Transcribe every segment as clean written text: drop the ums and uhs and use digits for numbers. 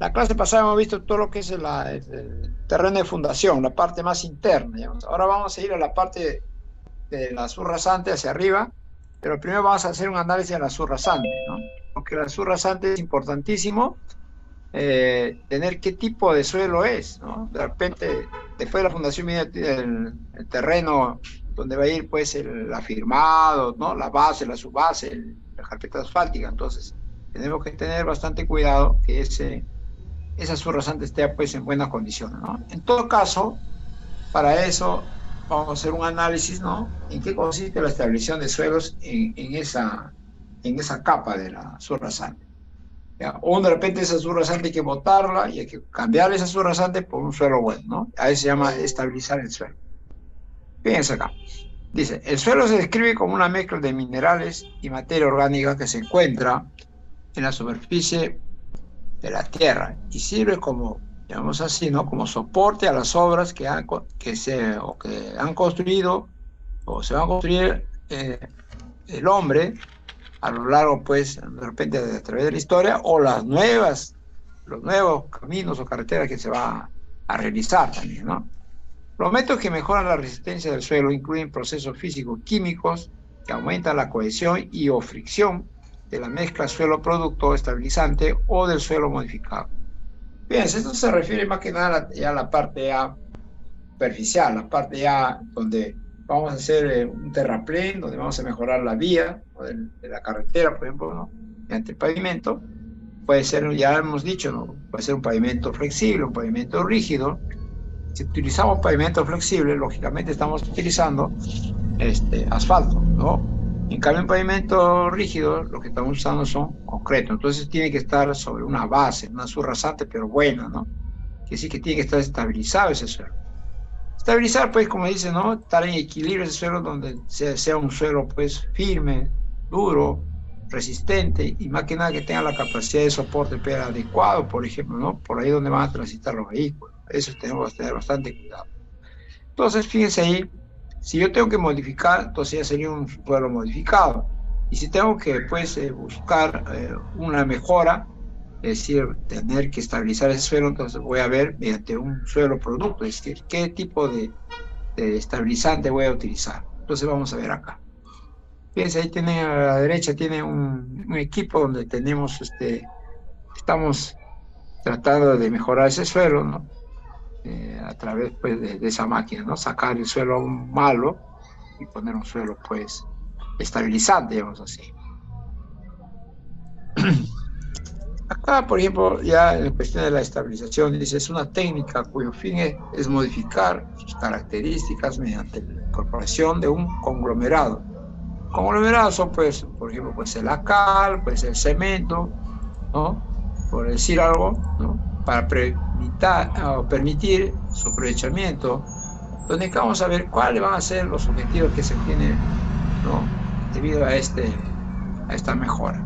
la clase pasada hemos visto todo lo que es el terreno de fundación, la parte más interna, digamos. Ahora vamos a ir a la parte de la subrasante hacia arriba, pero primero vamos a hacer un análisis de la subrasante, ¿no? Porque la subrasante es importantísimo tener qué tipo de suelo es, ¿no? De repente, después de la fundación viene el terreno donde va a ir pues el afirmado, ¿no? La base, la subbase, la carpeta asfáltica. Entonces, tenemos que tener bastante cuidado que esa subrasante esté pues en buenas condiciones, ¿no? En todo caso, para eso vamos a hacer un análisis, ¿no? En qué consiste la estabilización de suelos en esa capa de la subrasante. ¿Ya? O de repente esa subrasante hay que botarla y hay que cambiar esa subrasante por un suelo bueno, ¿no? A eso se llama estabilizar el suelo. Fíjense acá. Dice, el suelo se describe como una mezcla de minerales y materia orgánica que se encuentra en la superficie de la tierra y sirve como, digamos así, ¿no? Como soporte a las obras que han construido o se van a construir el hombre a lo largo, pues, de repente a través de la historia, o los nuevos caminos o carreteras que se va a realizar también, ¿no? Los métodos que mejoran la resistencia del suelo incluyen procesos físico-químicos que aumentan la cohesión y o fricción de la mezcla suelo-producto estabilizante o del suelo modificado. Bien, esto se refiere más que nada ya a la parte ya superficial, la parte ya donde vamos a hacer un terraplén, donde vamos a mejorar la vía de la carretera, por ejemplo, ¿no? Mediante el pavimento. Puede ser, ya hemos dicho, ¿no? Puede ser un pavimento flexible, un pavimento rígido. Si utilizamos pavimento flexible, lógicamente estamos utilizando asfalto, ¿no? En cambio, en pavimento rígido, lo que estamos usando son concreto. Entonces tiene que estar sobre una base, una subrasante, pero buena, ¿no? Que sí que tiene que estar estabilizado ese suelo. Estabilizar, pues, como dice, ¿no? Estar en equilibrio ese suelo donde sea un suelo, pues, firme, duro, resistente y más que nada que tenga la capacidad de soporte adecuado, por ejemplo, ¿no? Por ahí donde van a transitar los vehículos. Eso tenemos que tener bastante cuidado. Entonces, fíjense ahí, si yo tengo que modificar, entonces ya sería un suelo modificado. Y si tengo que, pues, buscar una mejora, es decir, tener que estabilizar ese suelo, entonces voy a ver mediante un suelo producto, es decir, qué tipo de estabilizante voy a utilizar. Entonces vamos a ver acá. Fíjense, ahí tienen a la derecha, tiene un equipo donde tenemos, estamos tratando de mejorar ese suelo, ¿no? A través, pues, de esa máquina, ¿no? Sacar el suelo malo y poner un suelo, pues, estabilizante, digamos así. Acá, por ejemplo, ya en la cuestión de la estabilización, dice, es una técnica cuyo fin es modificar sus características mediante la incorporación de un conglomerado. Conglomerados son, pues, por ejemplo, pues el cal, pues el cemento, ¿no? Por decir algo, ¿no? Para permitir su aprovechamiento, donde vamos a ver cuáles van a ser los objetivos que se tienen, ¿no? Debido a esta mejora.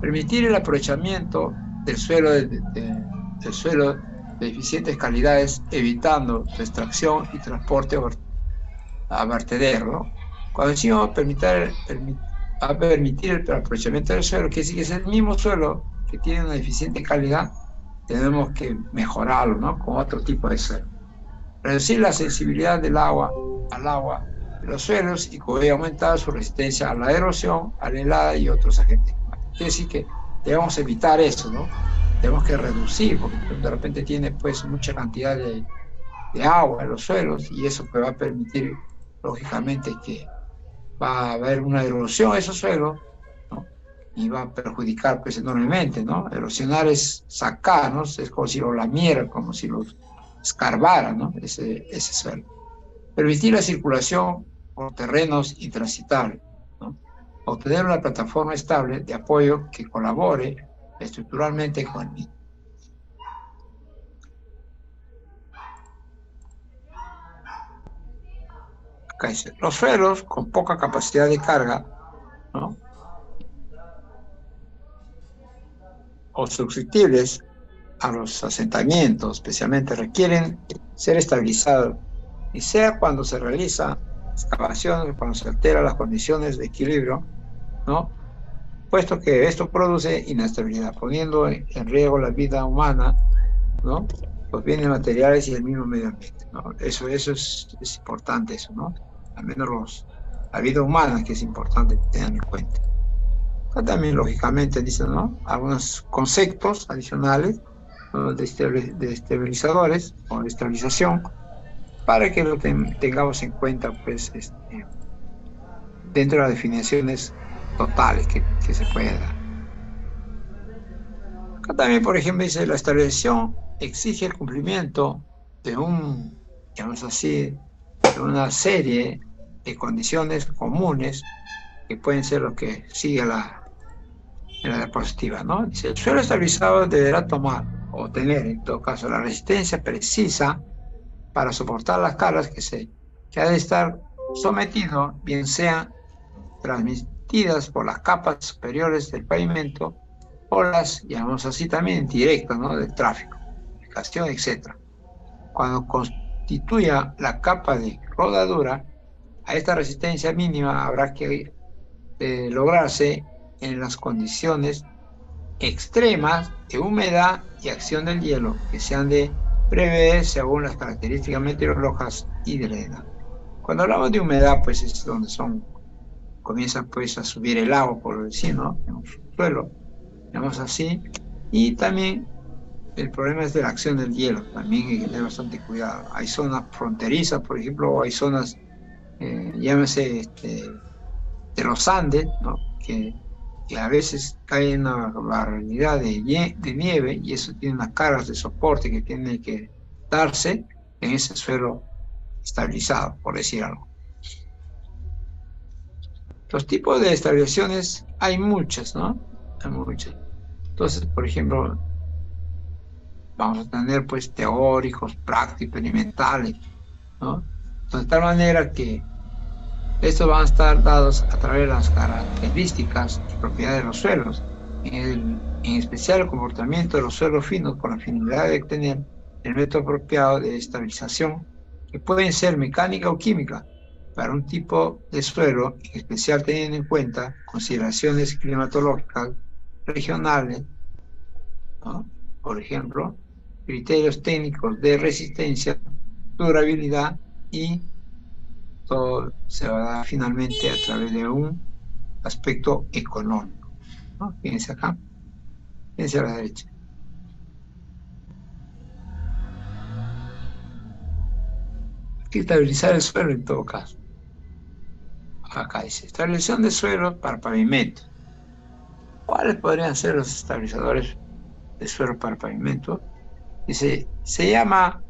Permitir el aprovechamiento del suelo del suelo de eficientes calidades, evitando su extracción y transporte a vertedero, ¿no? Cuando decimos permitir el aprovechamiento del suelo, que es el mismo suelo que tiene una eficiente calidad, tenemos que mejorarlo, ¿no? Con otro tipo de suelo. Reducir la sensibilidad del agua al agua de los suelos y poder aumentar su resistencia a la erosión, a la helada y otros agentes. Quiere decir que debemos evitar eso, ¿no? Tenemos que reducir, porque de repente tiene, pues, mucha cantidad de agua en los suelos y eso, pues, va a permitir, lógicamente, que va a haber una erosión de esos suelos, ¿no? Y va a perjudicar, pues, enormemente, ¿no? Erosionar es sacar, ¿no? Es como si lo lamiera, como si lo escarbara, ¿no? Ese suelo. Permitir la circulación por terrenos intransitables, ¿no? Obtener una plataforma estable de apoyo que colabore estructuralmente con el mismo. Acá dice, los suelos con poca capacidad de carga, ¿no? O susceptibles a los asentamientos, especialmente, requieren ser estabilizados, y sea cuando se realiza excavaciones, cuando se alteran las condiciones de equilibrio, ¿no? puesto que esto produce inestabilidad, poniendo en riesgo la vida humana, ¿no? Los bienes materiales y el mismo medio ambiente, ¿no? Eso es importante, eso, ¿no? Al menos la vida humana, que es importante tener en cuenta. Acá también, lógicamente, dicen, ¿no? Algunos conceptos adicionales, ¿no? De estabilizadores o de estabilización, para que lo tengamos en cuenta, pues, dentro de las definiciones totales que se puede dar. Acá también, por ejemplo, dice, la estabilización exige el cumplimiento de digamos así, de una serie de condiciones comunes que pueden ser lo que sigue en la diapositiva, ¿no? Dice, el suelo estabilizado deberá tomar o tener, en todo caso, la resistencia precisa para soportar las cargas que ha de estar sometido, bien sean transmitidas por las capas superiores del pavimento o las, llamamos así también, directas, ¿no? Del tráfico, comunicación, etc. Cuando constituya la capa de rodadura, a esta resistencia mínima habrá que lograrse en las condiciones extremas de humedad y acción del hielo que se han de prever según las características meteorológicas y de la edad. Cuando hablamos de humedad, pues es donde comienza pues a subir el agua, por decir, ¿no? En un suelo, digamos así, y también el problema es de la acción del hielo, también hay que tener bastante cuidado. Hay zonas fronterizas, por ejemplo, o hay zonas, llámese, de los Andes, ¿no? Que a veces cae una barbaridad de nieve y eso tiene unas cargas de soporte que tienen que darse en ese suelo estabilizado, por decir algo. Los tipos de estabilizaciones hay muchas, ¿no? Hay muchas. Entonces, por ejemplo, vamos a tener pues teóricos, prácticos, experimentales, ¿no? Entonces, de tal manera que estos van a estar dados a través de las características y propiedades de los suelos, en especial el comportamiento de los suelos finos con la finalidad de obtener el método apropiado de estabilización, que pueden ser mecánica o química, para un tipo de suelo, en especial teniendo en cuenta consideraciones climatológicas regionales, ¿no? Por ejemplo, criterios técnicos de resistencia, durabilidad y todo se va a dar finalmente a través de un aspecto económico, ¿no? Fíjense acá, fíjense a la derecha. Hay que estabilizar el suelo en todo caso. Acá dice, estabilización de suelo para pavimento. ¿Cuáles podrían ser los estabilizadores de suelo para pavimento? Dice, se llama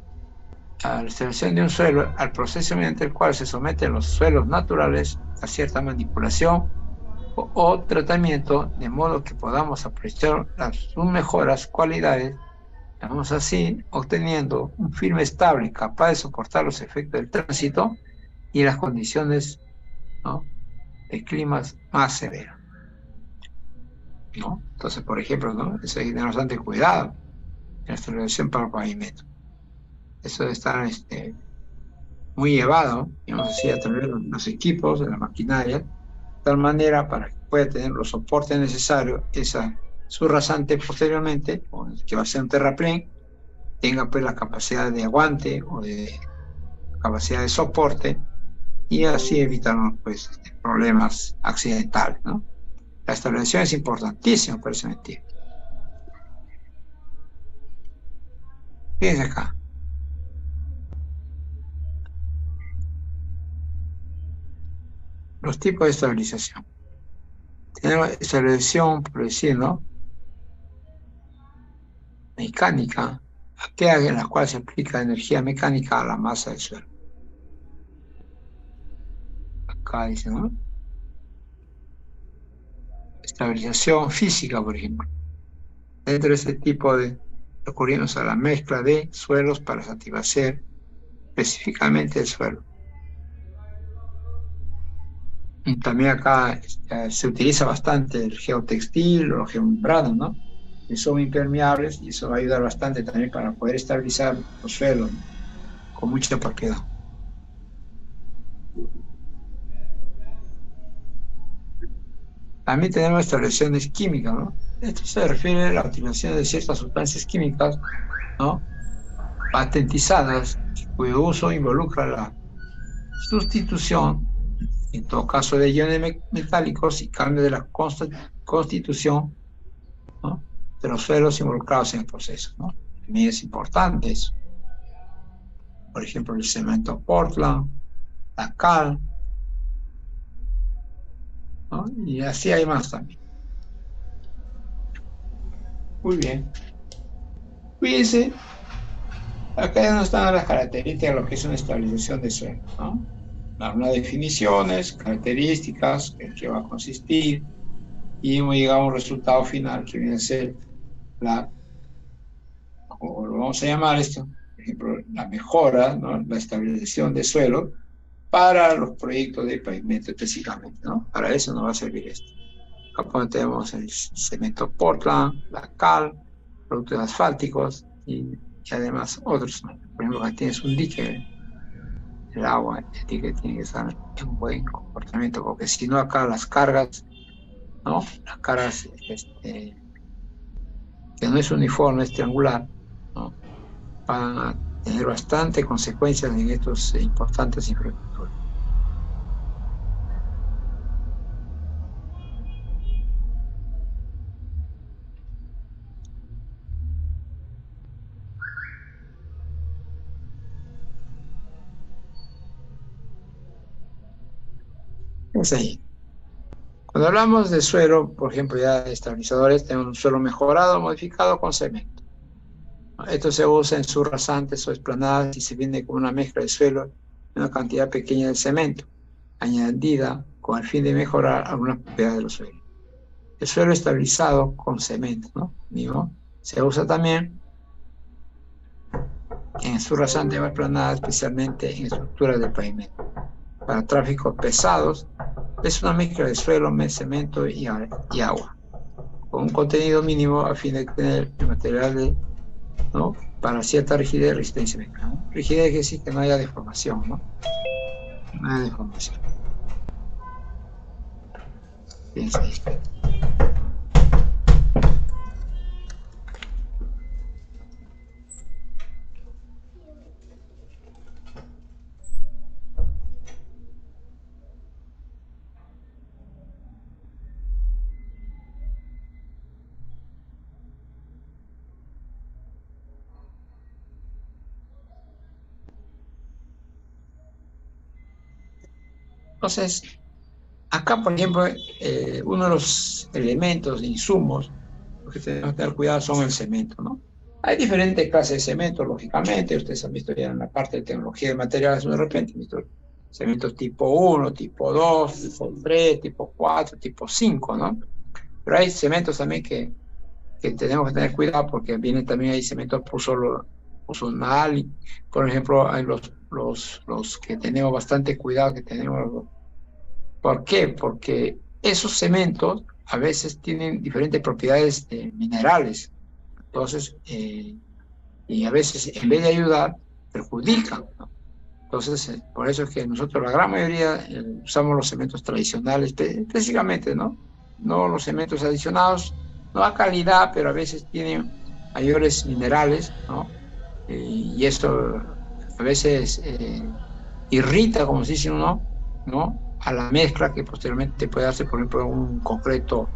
a la estabilización de un suelo al proceso mediante el cual se someten los suelos naturales a cierta manipulación o tratamiento, de modo que podamos aprovechar sus mejoras cualidades, digamos así, obteniendo un firme estable capaz de soportar los efectos del tránsito y las condiciones, ¿no? De climas más severos, ¿no? Entonces, por ejemplo, ¿no? Eso hay que tener bastante cuidado en la estabilización para el pavimento. Eso debe estar muy elevado, digamos así, a través de los equipos, de la maquinaria, de tal manera para que pueda tener los soportes necesarios, esa subrasante posteriormente, o que va a ser un terraplén, tenga pues la capacidad de aguante o de capacidad de soporte y así evitarnos pues problemas accidentales, ¿no? La estabilización es importantísima por ese motivo. Fíjense acá. Los tipos de estabilización. Tenemos estabilización, por decir, ¿no? Mecánica, aquella en la cual se aplica energía mecánica a la masa del suelo. Acá dice, ¿no? Estabilización física, por ejemplo. Dentro de ese tipo de recurrimos a la mezcla de suelos para satisfacer específicamente el suelo. Y también acá se utiliza bastante el geotextil o los geomembranos, ¿no? Que son impermeables y eso va a ayudar bastante también para poder estabilizar los suelos, ¿no? Con mucha propiedad. También tenemos estabilizaciones químicas, ¿no? Esto se refiere a la utilización de ciertas sustancias químicas, ¿no? Patentizadas, cuyo uso involucra la sustitución, en todo caso, de iones metálicos y cambio de la constitución, ¿no? De los suelos involucrados en el proceso, ¿no? También es importante eso. Por ejemplo, el cemento Portland, la cal, ¿no? Y así hay más también. Muy bien. Fíjense, acá ya no están las características de lo que es una estabilización de suelo, ¿no? Unas definiciones, características, en qué va a consistir, y hemos llegado a un resultado final que viene a ser o lo vamos a llamar esto, por ejemplo, la mejora, ¿no? La estabilización de suelo para los proyectos de pavimento específicamente, ¿no? Para eso nos va a servir esto. Acá tenemos el cemento Portland, la cal, productos asfálticos y además otros, ¿no? Por ejemplo, aquí tienes un dique, el agua, el dique tiene que estar en un buen comportamiento, porque si no acá las cargas, ¿no? Las cargas, que no es uniforme, es triangular, ¿no? Van a tener bastante consecuencias en estos importantes infraestructuras. Es ahí. Cuando hablamos de suelo, por ejemplo, ya de estabilizadores, tenemos un suelo mejorado, modificado con cemento. Esto se usa en sus rasantes o esplanadas y se vende como una mezcla de suelo y una cantidad pequeña de cemento, añadida con el fin de mejorar algunas propiedades de los suelos. El suelo estabilizado con cemento, ¿no? Digo, se usa también en su rasante o esplanada, especialmente en estructuras de pavimento. Para tráficos pesados, es una mezcla de suelo, cemento y agua, con un contenido mínimo a fin de tener el material ¿no? Para cierta rigidez y resistencia mecánica, ¿no? Rigidez quiere decir que no haya deformación, ¿no? No haya deformación. Piensa ahí. Entonces, acá, por ejemplo, uno de los elementos, insumos, los que tenemos que tener cuidado son el cemento, ¿no? Hay diferentes clases de cemento, lógicamente. Ustedes han visto ya en la parte de tecnología de materiales, de repente, han visto cementos tipo 1, tipo 2, tipo 3, tipo 4, tipo 5, ¿no? Pero hay cementos también que tenemos que tener cuidado porque vienen también hay cementos mal. Por ejemplo, hay los que tenemos bastante cuidado, que tenemos. ¿Por qué? Porque esos cementos a veces tienen diferentes propiedades minerales. Entonces, y a veces en vez de ayudar, perjudican, ¿no? Entonces, por eso es que nosotros, la gran mayoría, usamos los cementos tradicionales, específicamente, ¿no? No los cementos adicionados, no a calidad, pero a veces tienen mayores minerales, ¿no? Y eso a veces irrita, como se dice uno, ¿no? A la mezcla que posteriormente puede darse, por ejemplo, un concreto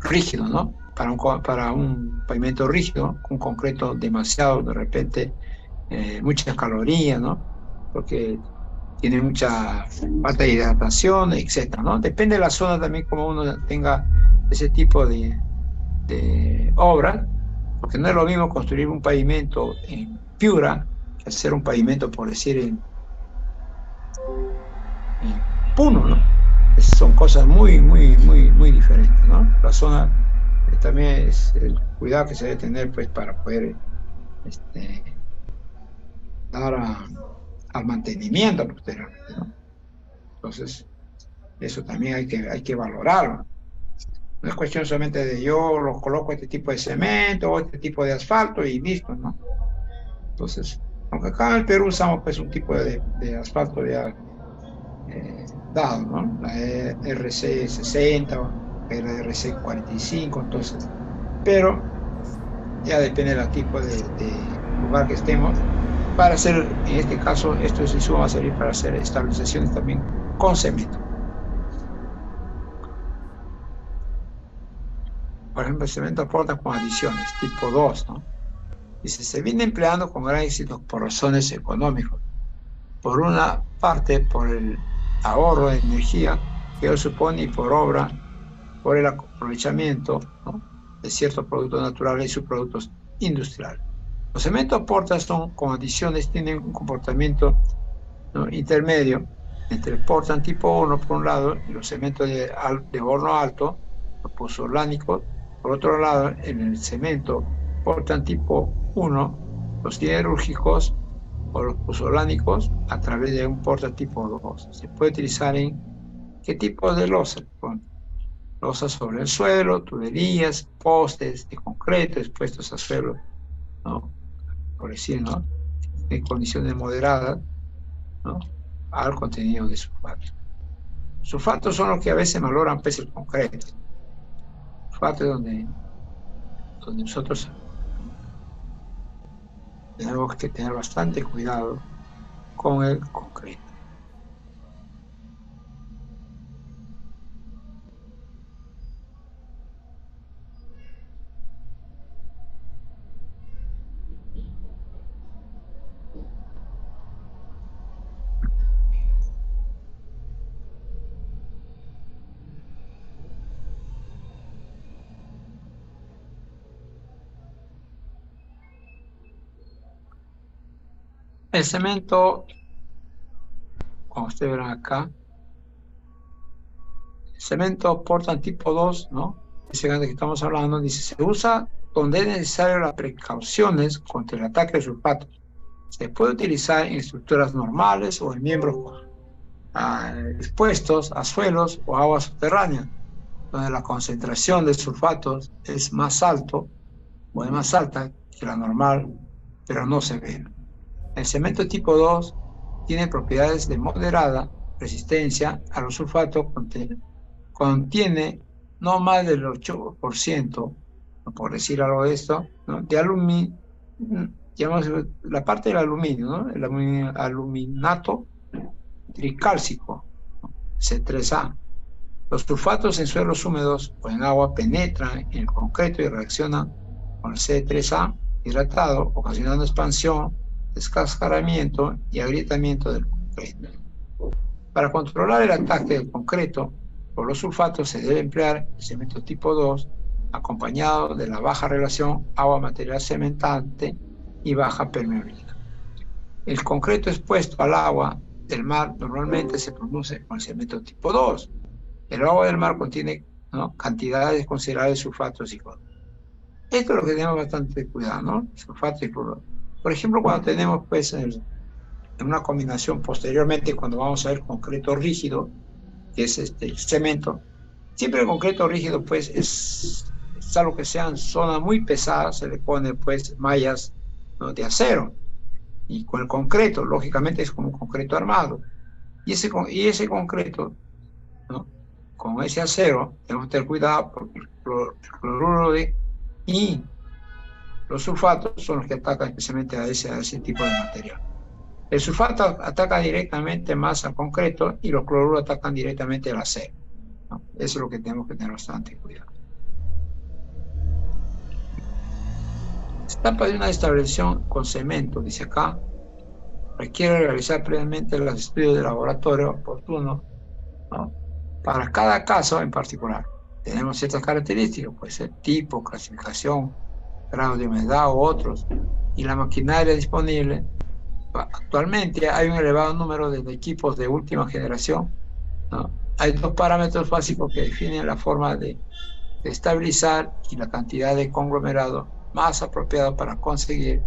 rígido, ¿no? Para un pavimento rígido, un concreto demasiado, de repente, muchas calorías, ¿no? Porque tiene mucha falta de hidratación, etcétera, ¿no? Depende de la zona también como uno tenga ese tipo de obra, porque no es lo mismo construir un pavimento en Piura que hacer un pavimento, por decir, en Puno, ¿no? Son cosas muy, muy, muy, muy diferentes, ¿no? La zona también es el cuidado que se debe tener, pues, para poder dar al mantenimiento posteriormente, ¿no? Entonces, eso también hay que valorarlo. No es cuestión solamente de yo lo coloco este tipo de cemento o este tipo de asfalto y listo, ¿no? Entonces, aunque acá en el Perú usamos pues un tipo de asfalto ya dado, ¿no? La RC60 o la RC45, entonces, pero ya depende del tipo de lugar que estemos. Para hacer, en este caso, estos insumos van a servir para hacer estabilizaciones también con cemento. Por ejemplo, el cemento aporta con adiciones, tipo 2, ¿no? Dice, se viene empleando con gran éxito por razones económicas. Por una parte, por el ahorro de energía que ello supone y por obra, por el aprovechamiento, ¿no?, de ciertos productos naturales y subproductos industriales. Los cementos portas son, con adiciones, tienen un comportamiento, ¿no?, intermedio entre el portan tipo 1 por un lado y los cementos de horno alto, los pozolánicos, por otro lado. En el cemento portan tipo 1, los siderúrgicos o los pozolánicos a través de un porta tipo 2. Se puede utilizar en qué tipo de losa. Bueno, losas sobre el suelo, tuberías, postes de concreto expuestos al suelo, ¿no?, por decir, ¿no?, en condiciones moderadas, ¿no?, al contenido de sulfato. Sulfatos son los que a veces valoran, pues, el concreto. Sulfato es donde nosotros tenemos que tener bastante cuidado con el concreto. El cemento, como ustedes verán acá, el cemento Portland tipo 2, ¿no?, ese grande que estamos hablando, dice, se usa donde es necesario las precauciones contra el ataque de sulfatos. Se puede utilizar en estructuras normales o en miembros expuestos a suelos o aguas subterráneas, donde la concentración de sulfatos es más alto o es más alta que la normal, pero no severa. El cemento tipo 2 tiene propiedades de moderada resistencia a los sulfatos, contiene no más del 8%, por decir algo de esto, ¿no?, de aluminio, digamos, la parte del aluminio, ¿no?, el aluminato tricálcico, ¿no?, C3A. Los sulfatos en suelos húmedos o en agua penetran en el concreto y reaccionan con el C3A hidratado, ocasionando expansión, descascaramiento y agrietamiento del concreto. Para controlar el ataque del concreto por los sulfatos se debe emplear el cemento tipo 2, acompañado de la baja relación agua-material cementante y baja permeabilidad. El concreto expuesto al agua del mar normalmente se produce con el cemento tipo 2. El agua del mar contiene, ¿no?, cantidades considerables de sulfatos y cloro. Esto es lo que tenemos bastante cuidado, ¿no? Sulfato y cloro. Por ejemplo, cuando tenemos, pues, en una combinación posteriormente, cuando vamos a ver concreto rígido, que es el cemento, siempre el concreto rígido, pues, salvo que sean zonas muy pesadas, se le pone, pues, mallas, ¿no?, de acero. Y con el concreto, lógicamente, es como un concreto armado. Y ese concreto, ¿no?, con ese acero, tenemos que tener cuidado porque el cloruro y los sulfatos son los que atacan especialmente a ese tipo de material. El sulfato ataca directamente más al concreto y los cloruros atacan directamente al acero, ¿no? Eso es lo que tenemos que tener bastante cuidado. Etapa de una estabilización con cemento, dice acá, requiere realizar previamente los estudios de laboratorio oportunos, ¿no?, para cada caso en particular. Tenemos ciertas características, puede ser tipo, clasificación, grado de humedad u otros, y la maquinaria disponible. Actualmente hay un elevado número de equipos de última generación, ¿no? Hay dos parámetros básicos que definen la forma de estabilizar y la cantidad de conglomerado más apropiado para conseguir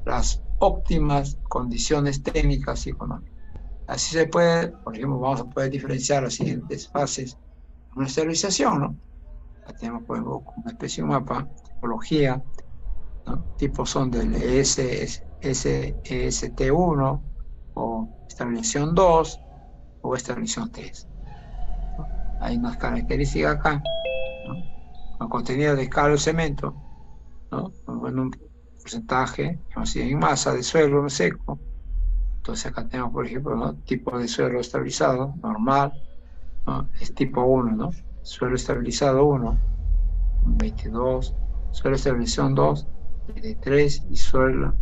las óptimas condiciones técnicas y económicas. Así se puede, por ejemplo, vamos a poder diferenciar las siguientes fases de una esterilización, ¿no? Ya tenemos, por ejemplo, una especie de mapa, tipología, ¿no? Tipos son del EST1 o estabilización 2 o estabilización 3. ¿No? Hay unas características acá, ¿no? Con contenido de cal o cemento, ¿no? En un porcentaje, así, en masa de suelo seco. Entonces acá tenemos, por ejemplo, ¿no? Tipo de suelo estabilizado, normal, ¿no? Es tipo 1, ¿no? Suelo estabilizado 1, 22, suelo estabilización 2, 23, y suelo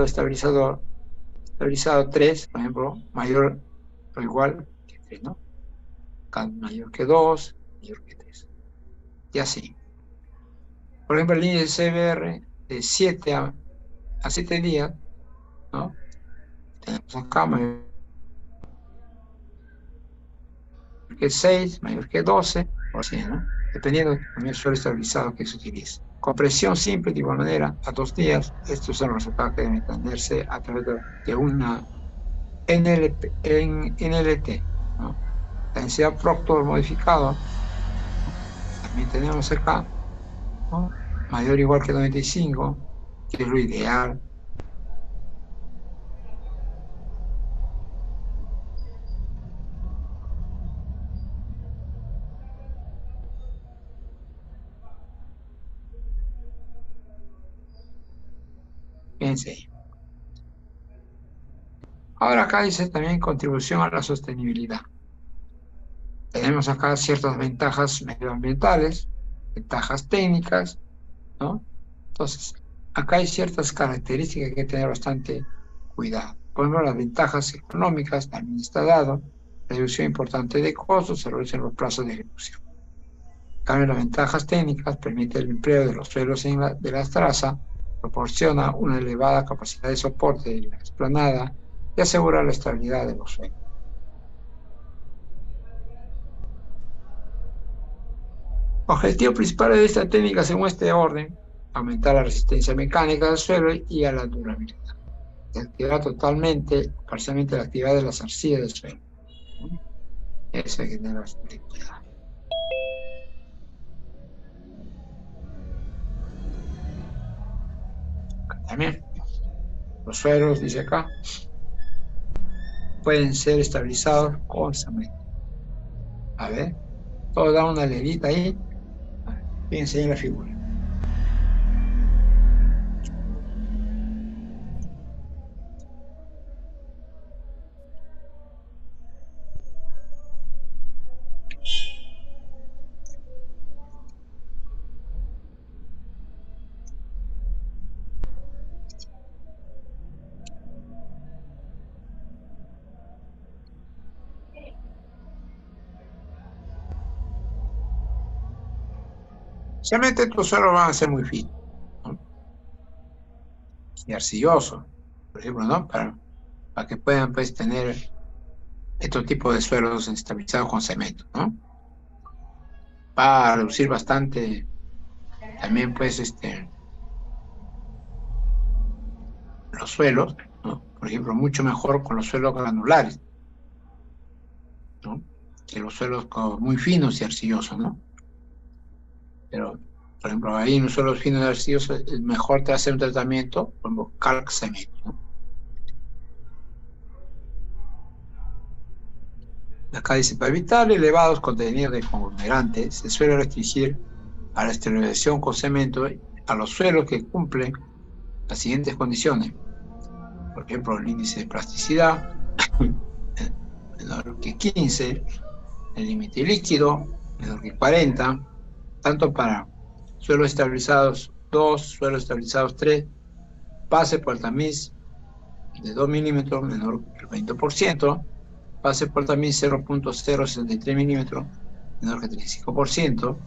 estabilizado 3, por ejemplo, mayor o igual que 3, ¿no? Acá mayor que 2, mayor que 3. Y así. Por ejemplo, el índice CBR de 7 a 7 días, ¿no? Tenemos acá mayor que 6, mayor que 12, o así, ¿no? Dependiendo del suelo estabilizado que se utilice. Compresión simple, de igual manera, a 2 días. Estos son los resultados que deben entenderse a través de una NLT, ¿no? La densidad Proctor modificado, ¿no? También tenemos acá, ¿no? Mayor o igual que 95, que es lo ideal. Fíjense. Ahora acá dice también contribución a la sostenibilidad. Tenemos acá ciertas ventajas medioambientales, ventajas técnicas, ¿no? Entonces, acá hay ciertas características que hay que tener bastante cuidado. Por ejemplo, las ventajas económicas también está dado, reducción importante de costos, se reducen los plazos de ejecución. En cambio, las ventajas técnicas permiten el empleo de los suelos de las trazas, proporciona una elevada capacidad de soporte de la explanada y asegura la estabilidad de los suelos. Objetivo principal de esta técnica, según este orden, aumentar la resistencia mecánica del suelo y a la durabilidad. Activar totalmente, parcialmente la actividad de las arcillas del suelo. Eso hay que tener bastante cuidado. También, los suelos, dice acá, pueden ser estabilizados con cemento. A ver, todo da una levita ahí. Fíjense en la figura. Cemento estos suelos van a ser muy finos, ¿no? Y arcillosos, por ejemplo, ¿no? Para que puedan, pues, tener estos tipos de suelos estabilizados con cemento, ¿no? Va a reducir bastante también, pues, los suelos, ¿no? Por ejemplo, mucho mejor con los suelos granulares, ¿no? Que los suelos muy finos y arcillosos, ¿no? Pero, por ejemplo, ahí en los suelos finos y arcillosos es mejor te hacer un tratamiento como calc-cemento, ¿no? Acá dice, para evitar elevados contenidos de conglomerantes, se suele restringir a la esterilización con cemento a los suelos que cumplen las siguientes condiciones. Por ejemplo, el índice de plasticidad menor que 15, el límite líquido menor que 40, tanto para suelos estabilizados 2, suelos estabilizados 3, pase por el tamiz de 2 milímetros menor que el 20%, pase por el tamiz 0.063 milímetros menor que el 35%,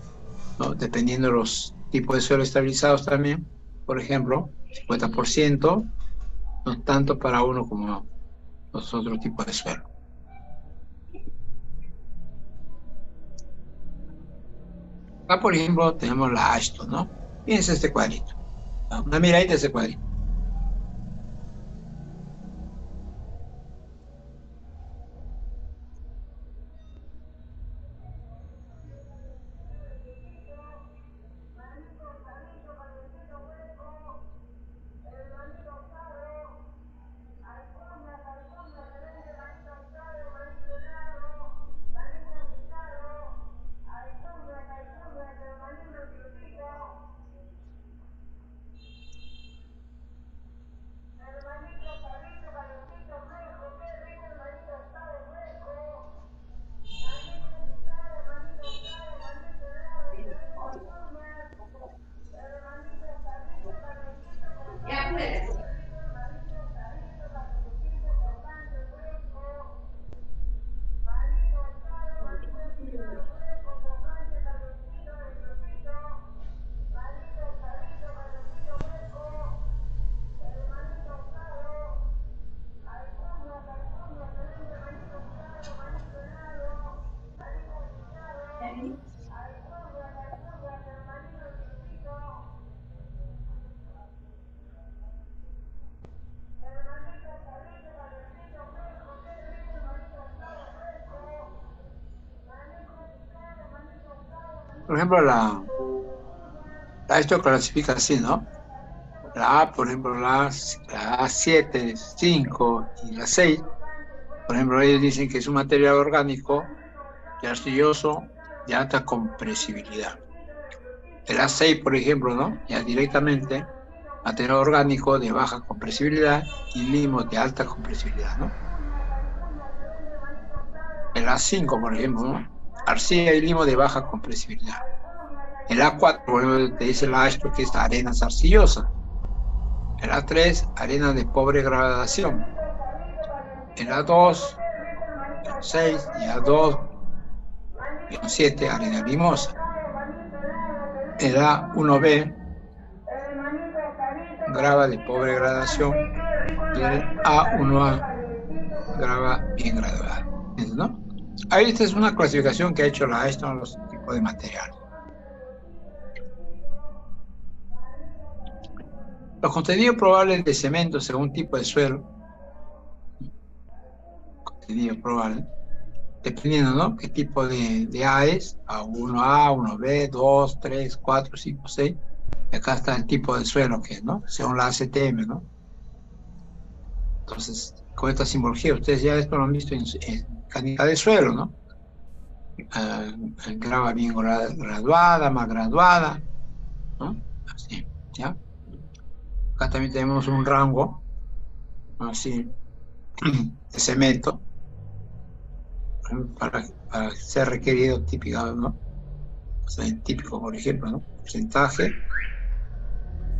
¿no? Dependiendo de los tipos de suelos estabilizados también, por ejemplo, 50%, no tanto para uno como los otros tipos de suelo. Acá, por ejemplo, tenemos la Ashton, ¿no? Fíjense este cuadrito. Una miradita de ese cuadrito. Por ejemplo, esto clasifica así, ¿no? La A, por ejemplo, la A7, 5 y la 6, por ejemplo, ellos dicen que es un material orgánico y arcilloso de alta compresibilidad. El A6, por ejemplo, ¿no? Ya directamente, material orgánico de baja compresibilidad y limos de alta compresibilidad, ¿no? El A5, por ejemplo, ¿no? Arcilla y limo de baja compresibilidad. El A4, por ejemplo, te dice esto que es arenas arcillosas. El A3, arena de pobre gradación. El A2, 6 y A2-7, arena limosa. El A1B, grava de pobre gradación. Y el A1A, grava bien graduada. ¿No? Ahí esta es una clasificación que ha hecho la AESTO en los tipos de materiales. Los contenidos probables de cemento según tipo de suelo, contenido probable, dependiendo, ¿no? ¿Qué tipo de A es? A1A, 1B, 2, 3, 4, 5, 6. Y acá está el tipo de suelo que es, ¿no? Según la ACTM, ¿no? Entonces, con esta simbología, ustedes ya esto lo han visto en mecánica de suelo, ¿no? Grava bien graduada, más graduada, ¿no? Así, ¿ya? Acá también tenemos un rango, así, de cemento, para ser requerido típico, ¿no? O sea, típico, por ejemplo, ¿no? Porcentaje,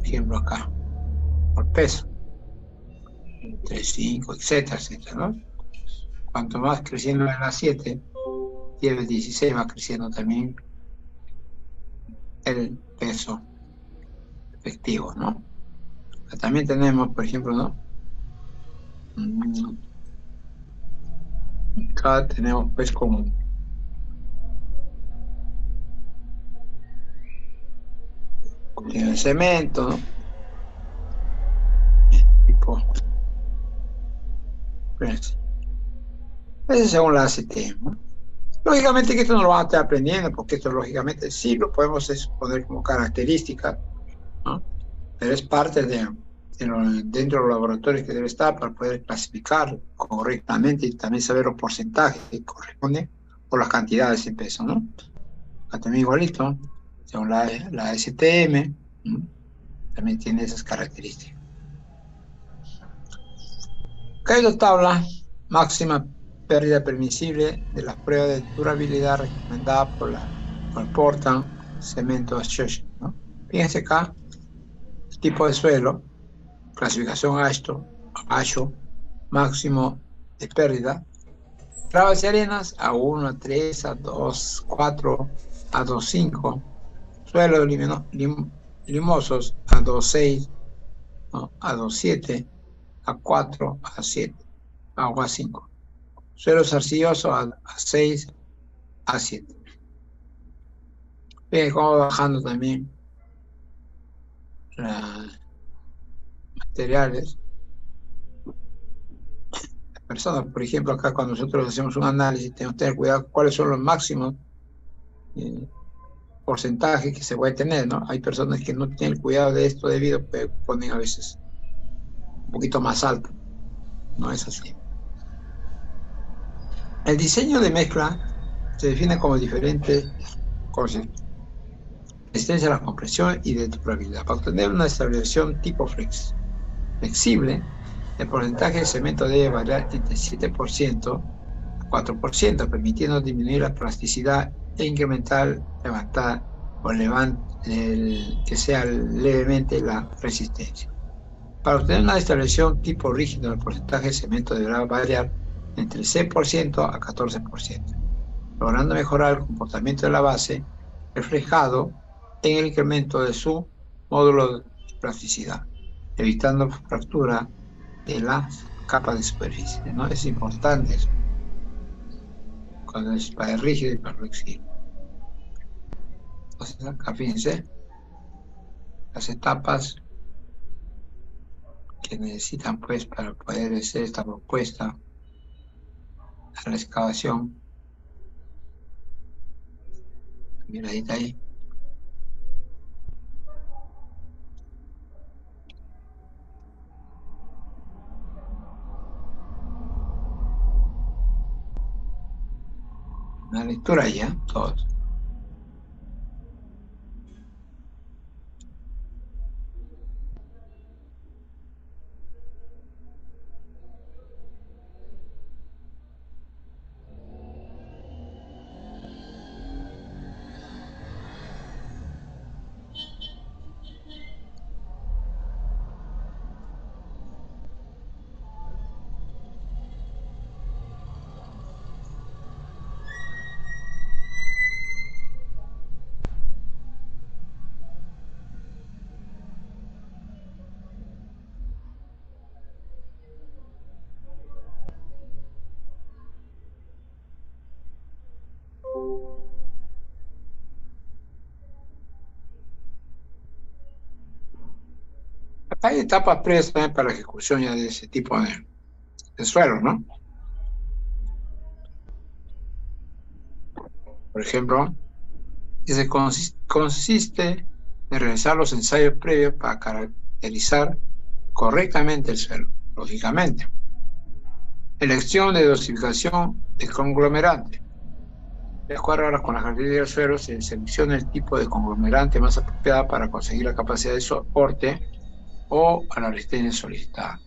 ejemplo acá, por peso, 3, 5, etcétera, etcétera, ¿no? Cuanto más creciendo en la 7, 10, 16 va creciendo también el peso efectivo, ¿no? También tenemos, por ejemplo, ¿no? Acá tenemos, pues, como el cemento, ¿no? Tipo, pues, ese es según la ACT, ¿no? Lógicamente que esto no lo van a estar aprendiendo, porque esto lógicamente sí lo podemos poner como característica, ¿no? Pero es parte dentro de los laboratorios que debe estar para poder clasificar correctamente y también saber los porcentajes que corresponden o las cantidades en peso, ¿no? Acá también igualito, según la STM, ¿no? También tiene esas características. Acá hay la tabla máxima pérdida permisible de las pruebas de durabilidad recomendadas por el Portland Cement Association, ¿no? Fíjense acá, el tipo de suelo, clasificación ASHO, máximo de pérdida, gravas y arenas A1, A3, A2, 4, A2, 5, suelos limosos A2, 6, ¿no? A2, 7, A4, A7, agua 5. Suelos arcillosos A6, A7. Bien, cómo va bajando también los materiales. Personas, por ejemplo, acá cuando nosotros hacemos un análisis, tenemos que tener cuidado cuáles son los máximos porcentajes que se puede tener, ¿no? Hay personas que no tienen cuidado de esto debido, pero ponen a veces un poquito más alto. No es así. El diseño de mezcla se define como diferente conceptos: resistencia a la compresión y de durabilidad. Para obtener una estabilización tipo flexible, el porcentaje de cemento debe variar entre 7% a 4%, permitiendo disminuir la plasticidad e incrementar, levantar o que sea levemente la resistencia. Para obtener una estabilización tipo rígido, el porcentaje de cemento deberá variar entre 6% a 14%, logrando mejorar el comportamiento de la base, reflejado en el incremento de su módulo de plasticidad, evitando fractura de las capas de superficie, ¿no? Es importante eso, cuando es para el rígido y para el flexible. Entonces, acá fíjense, las etapas que necesitan, pues, para poder hacer esta propuesta a la excavación. Miradita ahí. Una lectura ahí, ¿eh? Todos. Hay etapas previas también para la ejecución ya de ese tipo de suelos, ¿no? Por ejemplo, dice, consiste en realizar los ensayos previos para caracterizar correctamente el suelo, lógicamente. Elección de dosificación de conglomerante. De acuerdo ahora con la característica del suelo, se selecciona el tipo de conglomerante más apropiado para conseguir la capacidad de soporte o a la resistencia solicitada.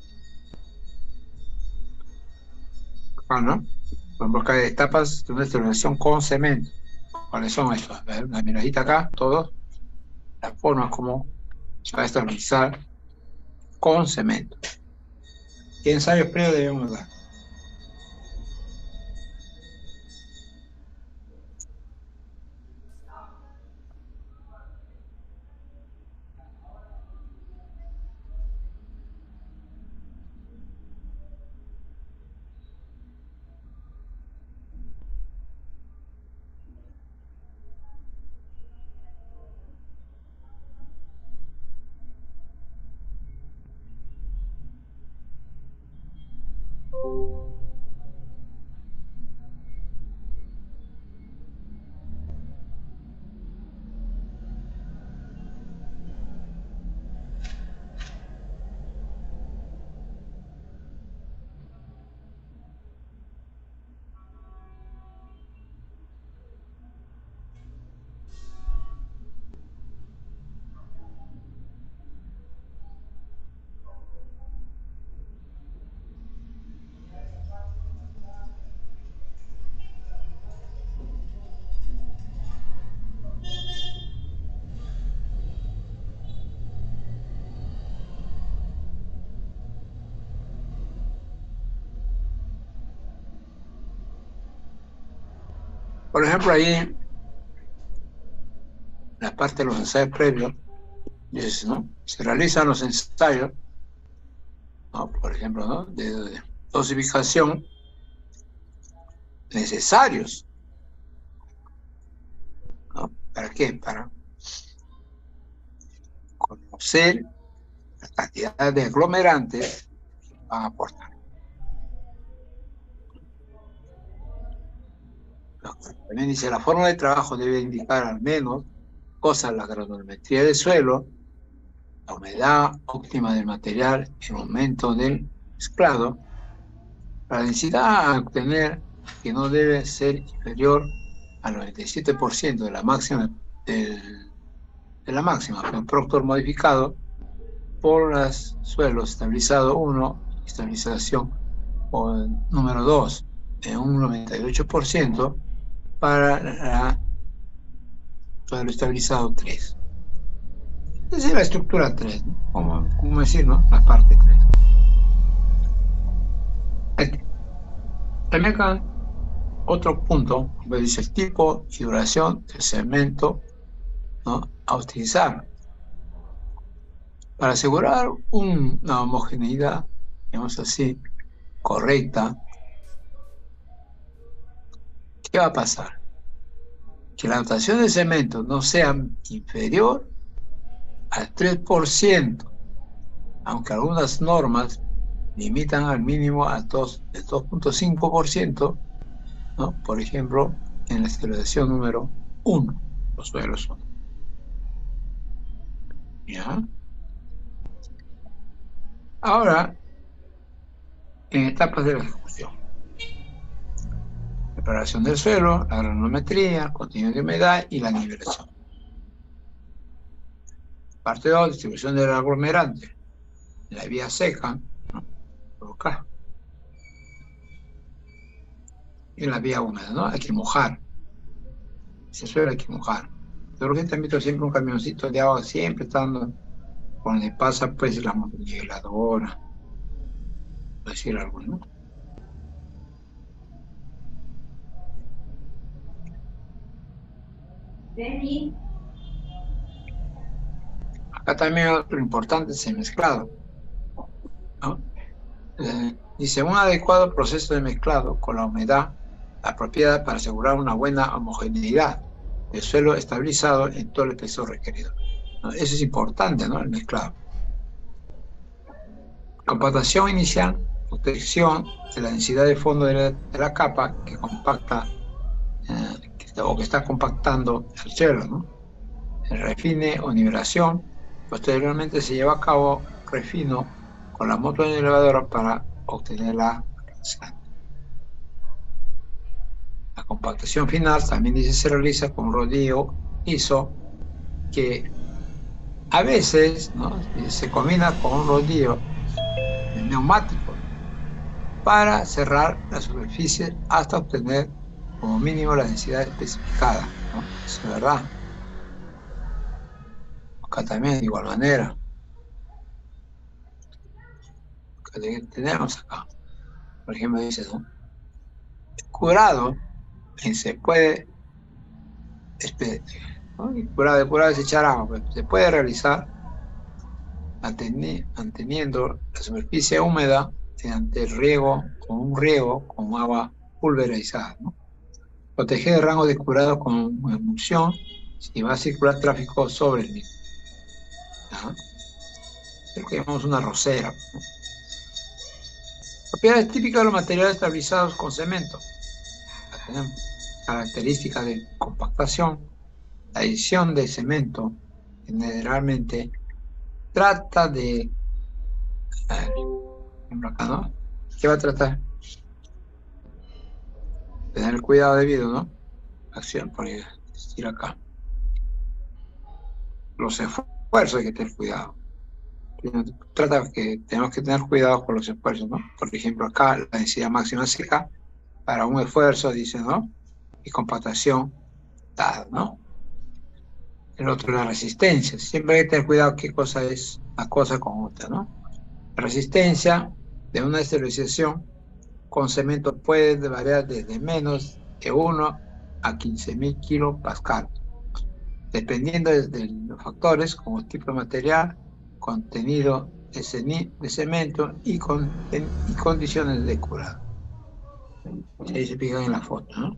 ¿No? Por ejemplo, acá hay etapas de una esterilización con cemento. ¿Cuáles son estos? Una miradita acá, todos. Las formas como se va a estabilizar con cemento. ¿Qué ensayos previos debemos dar? Por ejemplo, ahí, en la parte de los ensayos previos, dice, ¿no? Se realizan los ensayos, ¿no? Por ejemplo, ¿no? De dosificación necesarios, ¿no? ¿Para qué? Para conocer la cantidad de aglomerantes que van a aportar. También dice, la forma de trabajo debe indicar al menos cosas, la granulometría del suelo, la humedad óptima del material, el momento del mezclado, la densidad a obtener que no debe ser inferior al 97% de la máxima, de la máxima, un Proctor modificado por los suelos estabilizado 1, estabilización o número 2 en un 98% para la suelo estabilizado 3. Esa es la estructura 3, ¿no? Como decir, ¿no? La parte 3. También acá otro punto, donde dice el tipo y duración del cemento, ¿no? A utilizar. Para asegurar una homogeneidad, digamos así, correcta, ¿qué va a pasar? Que la dotación de cemento no sea inferior al 3%, aunque algunas normas limitan al mínimo al 2.5%, ¿no? Por ejemplo, en la esterilización número 1, los suelos. ¿Ya? Ahora, en etapas de la ejecución. Preparación del suelo, la granulometría, contenido de humedad y la nivelación. Parte 2, distribución del aglomerante. La vía seca, ¿no? Por acá. Y la vía húmeda, ¿no? Hay que mojar. Ese suelo hay que mojar. Yo creo que te han visto siempre un camioncito de agua, siempre estando por donde pasa, pues, la niveladora, por decir algo, ¿no? Acá también otro importante es el mezclado, ¿no? Dice, un adecuado proceso de mezclado con la humedad apropiada para asegurar una buena homogeneidad del suelo estabilizado en todo el espesor requerido, ¿no? Eso es importante, ¿no? El mezclado. Compactación inicial, protección de la densidad de fondo de la capa que compacta o que está compactando el suelo, ¿no? El refine o nivelación. Posteriormente se lleva a cabo refino con la moto niveladora para obtener la compactación final. También dice se realiza con un rodillo liso que a veces, ¿no?, se combina con un rodillo neumático para cerrar la superficie hasta obtener como mínimo la densidad especificada, ¿no? Eso es verdad. Acá también de igual manera. Que tenemos acá, por ejemplo, dice, ¿no? Curado, se puede, ¿no? Curado es echar agua, pues, se puede realizar manteniendo la superficie húmeda ante el riego, con un riego con agua pulverizada, ¿no? Proteger el rango de curado con emulsión si va a circular tráfico sobre el mismo. ¿Ya? Lo que llamamos una rosera, ¿no? Propiedades típicas de los materiales estabilizados con cemento. La tenemos. Características de compactación. La adición de cemento generalmente trata de... A ver, acá, ¿no? ¿Qué va a tratar? Tener el cuidado debido, ¿no? Acción, por decir acá. Los esfuerzos hay que tener cuidado. Trata que tenemos que tener cuidado con los esfuerzos, ¿no? Por ejemplo, acá la densidad máxima seca para un esfuerzo, dice, ¿no? Y compactación, dada, ¿no? El otro, la resistencia. Siempre hay que tener cuidado qué cosa es una cosa con otra, ¿no? La resistencia de una esterilización con cemento puede variar desde menos de 1 a 15.000 kilopascal, dependiendo de los factores como tipo de material, contenido de cemento y condiciones de curado. Ahí se fijan en la foto, ¿no?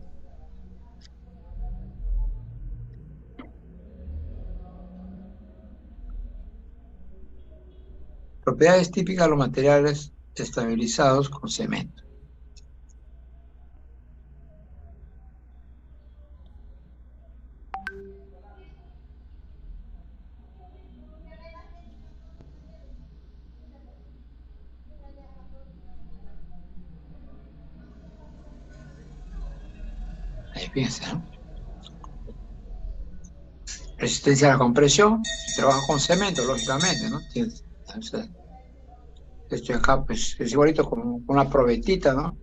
Propiedades típicas de los materiales estabilizados con cemento. Ahí fíjense, ¿no? Resistencia a la compresión. Trabaja con cemento, lógicamente, ¿no? Esto acá, pues, es igualito con una probetita, ¿no?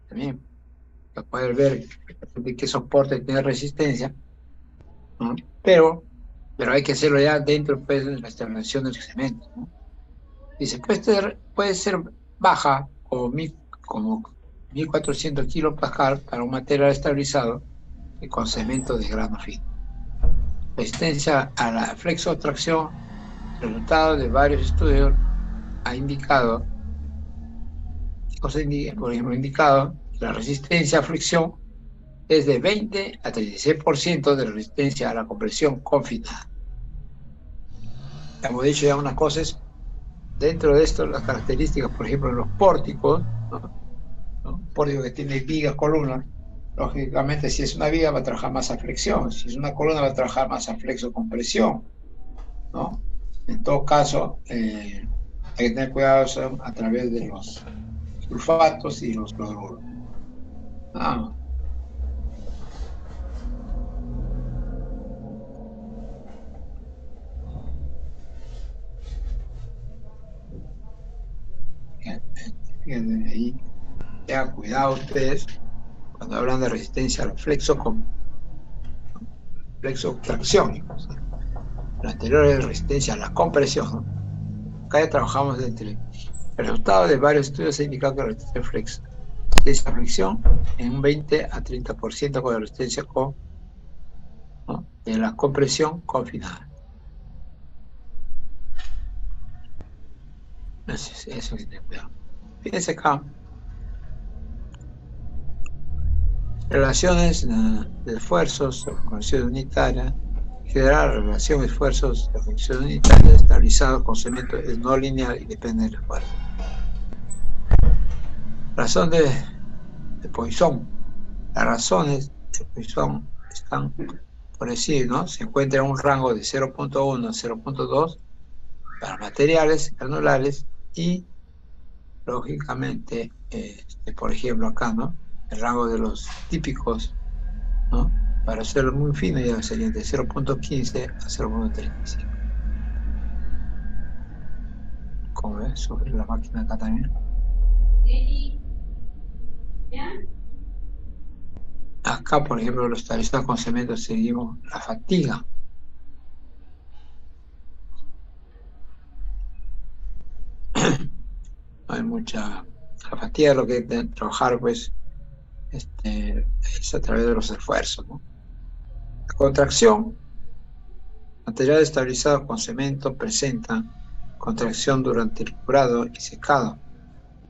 También, para poder ver de qué soporte tiene resistencia, ¿no? Pero hay que hacerlo ya dentro, pues, de la establección del cemento, ¿no? Dice, puede ser baja como 1400 kilopascal para un material estabilizado y con cemento de grano fino. Resistencia a la flexotracción, resultado de varios estudios, ha indicado, por ejemplo, la resistencia a fricción es de 20 a 36% de la resistencia a la compresión confinada. Hemos dicho ya unas cosas. Dentro de esto, las características, por ejemplo, en los pórticos, ¿no? Un pórtico que tiene vigas, columnas, Lógicamente, si es una viga va a trabajar más a flexión, si es una columna va a trabajar más a flexo-compresión, ¿no? En todo caso, hay que tener cuidado a través de los sulfatos y los cloruros. Ah, fíjense ahí, tengan cuidado ustedes cuando hablan de resistencia a la flexo-tracción. La anterior es resistencia a la compresión, ¿no? Acá ya trabajamos entre el resultado de varios estudios ha indicado que la resistencia a fricción en un 20 a 30% con la resistencia ¿no? de la compresión confinada. Eso es de cuidado. Fíjense acá, relaciones de esfuerzos de función unitaria. En general, la relación de esfuerzos de función unitaria estabilizado con cemento es no lineal y depende del esfuerzo. Razón de Poisson. Las razones de Poisson están por decir, ¿no? Se encuentra en un rango de 0.1 a 0.2 para materiales granulares y, lógicamente, por ejemplo, acá, ¿no? El rango de los típicos, ¿no? Para hacerlo muy fino ya sería de 0.15 a 0.35. Como ves, sobre la máquina acá también. Acá, por ejemplo, los estabilizados con cemento seguimos la fatiga. No hay mucha... La fatiga es lo que hay que trabajar, pues, es a través de los esfuerzos, ¿no? La contracción, material estabilizado con cemento presenta contracción durante el curado y secado,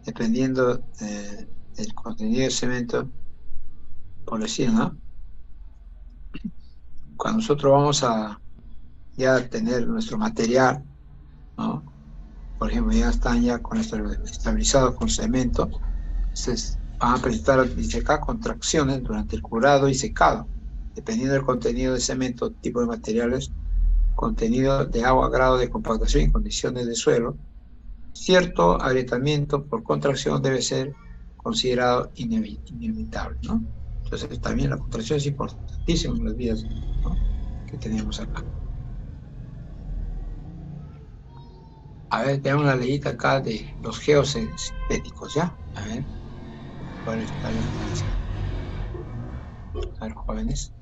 dependiendo del contenido de cemento, por decir, ¿no? Cuando nosotros vamos a ya tener nuestro material, ¿no? Por ejemplo, ya están ya con estabilizados con cemento, entonces van a presentar, dice acá, contracciones durante el curado y secado, dependiendo del contenido de cemento, tipo de materiales, contenido de agua, grado de compactación y condiciones de suelo. Cierto agrietamiento por contracción debe ser considerado inevitable, ¿no? Entonces también la contracción es importantísima en las vías, ¿no? Que tenemos acá. A ver, tenemos una leyita acá de los geosintéticos, ¿ya? A ver, ¿cuál está la diferencia? A ver, jóvenes.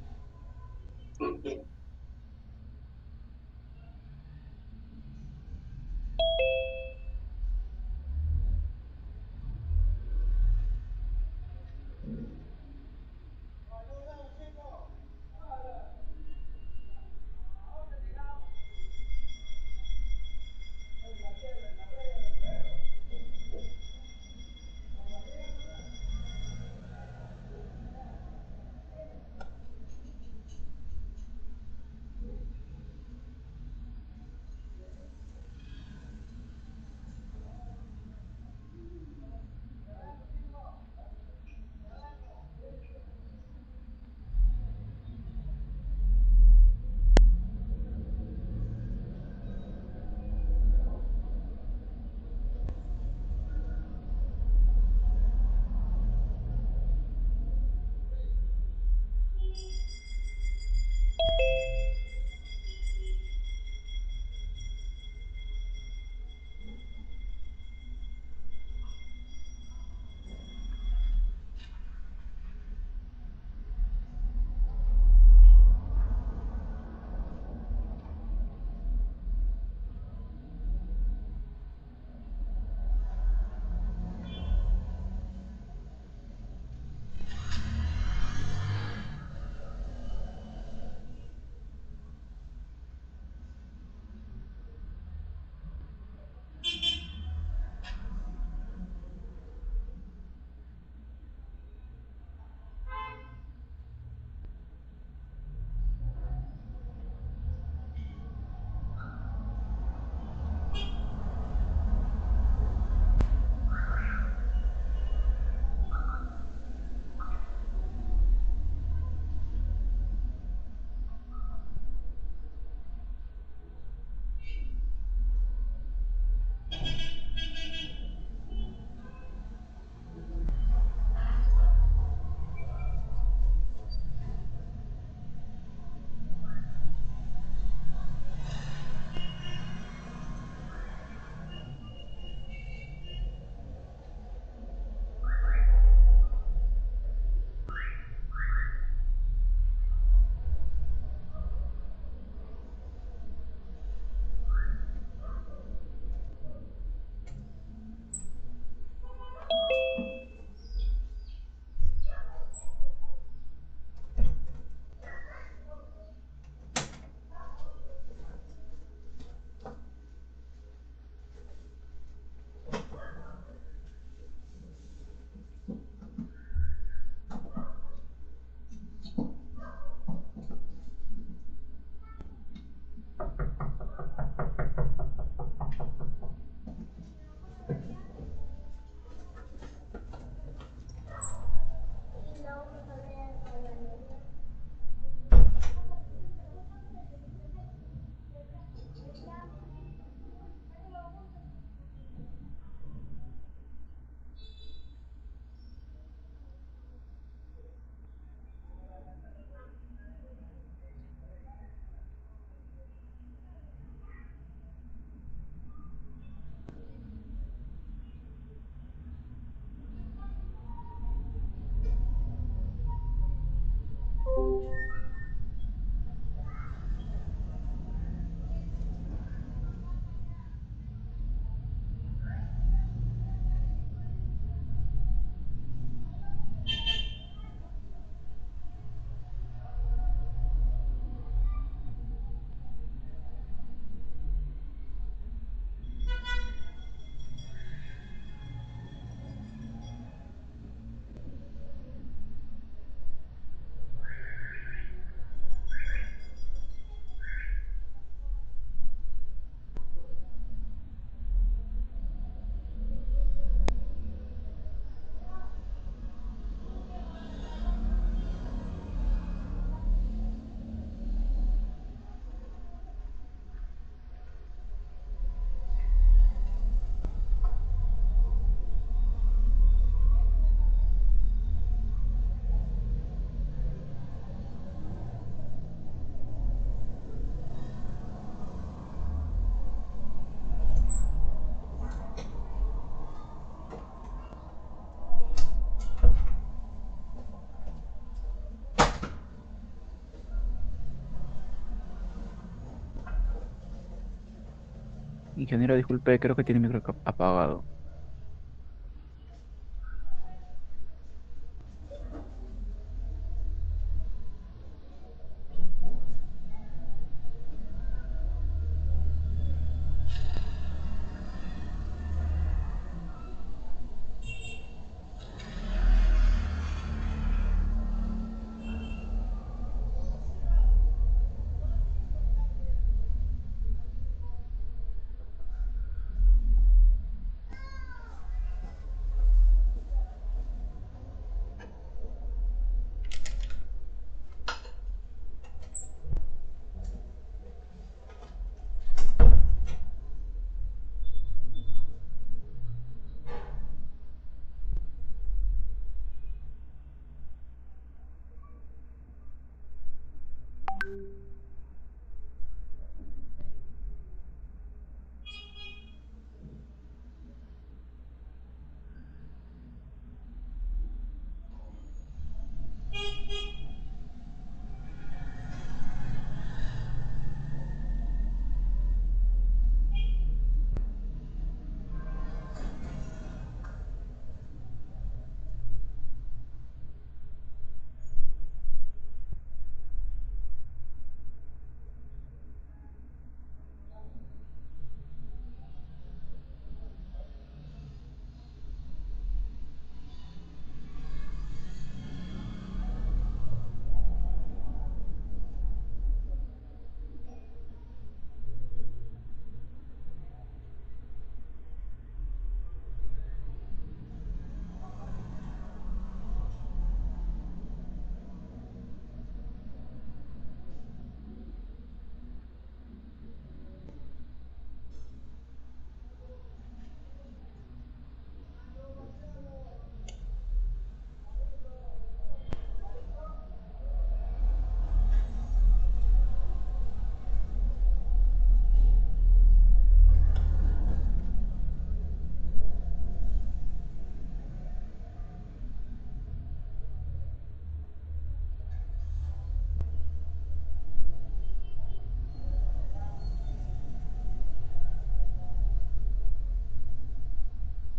Ingeniero, disculpe, creo que tiene el micro apagado.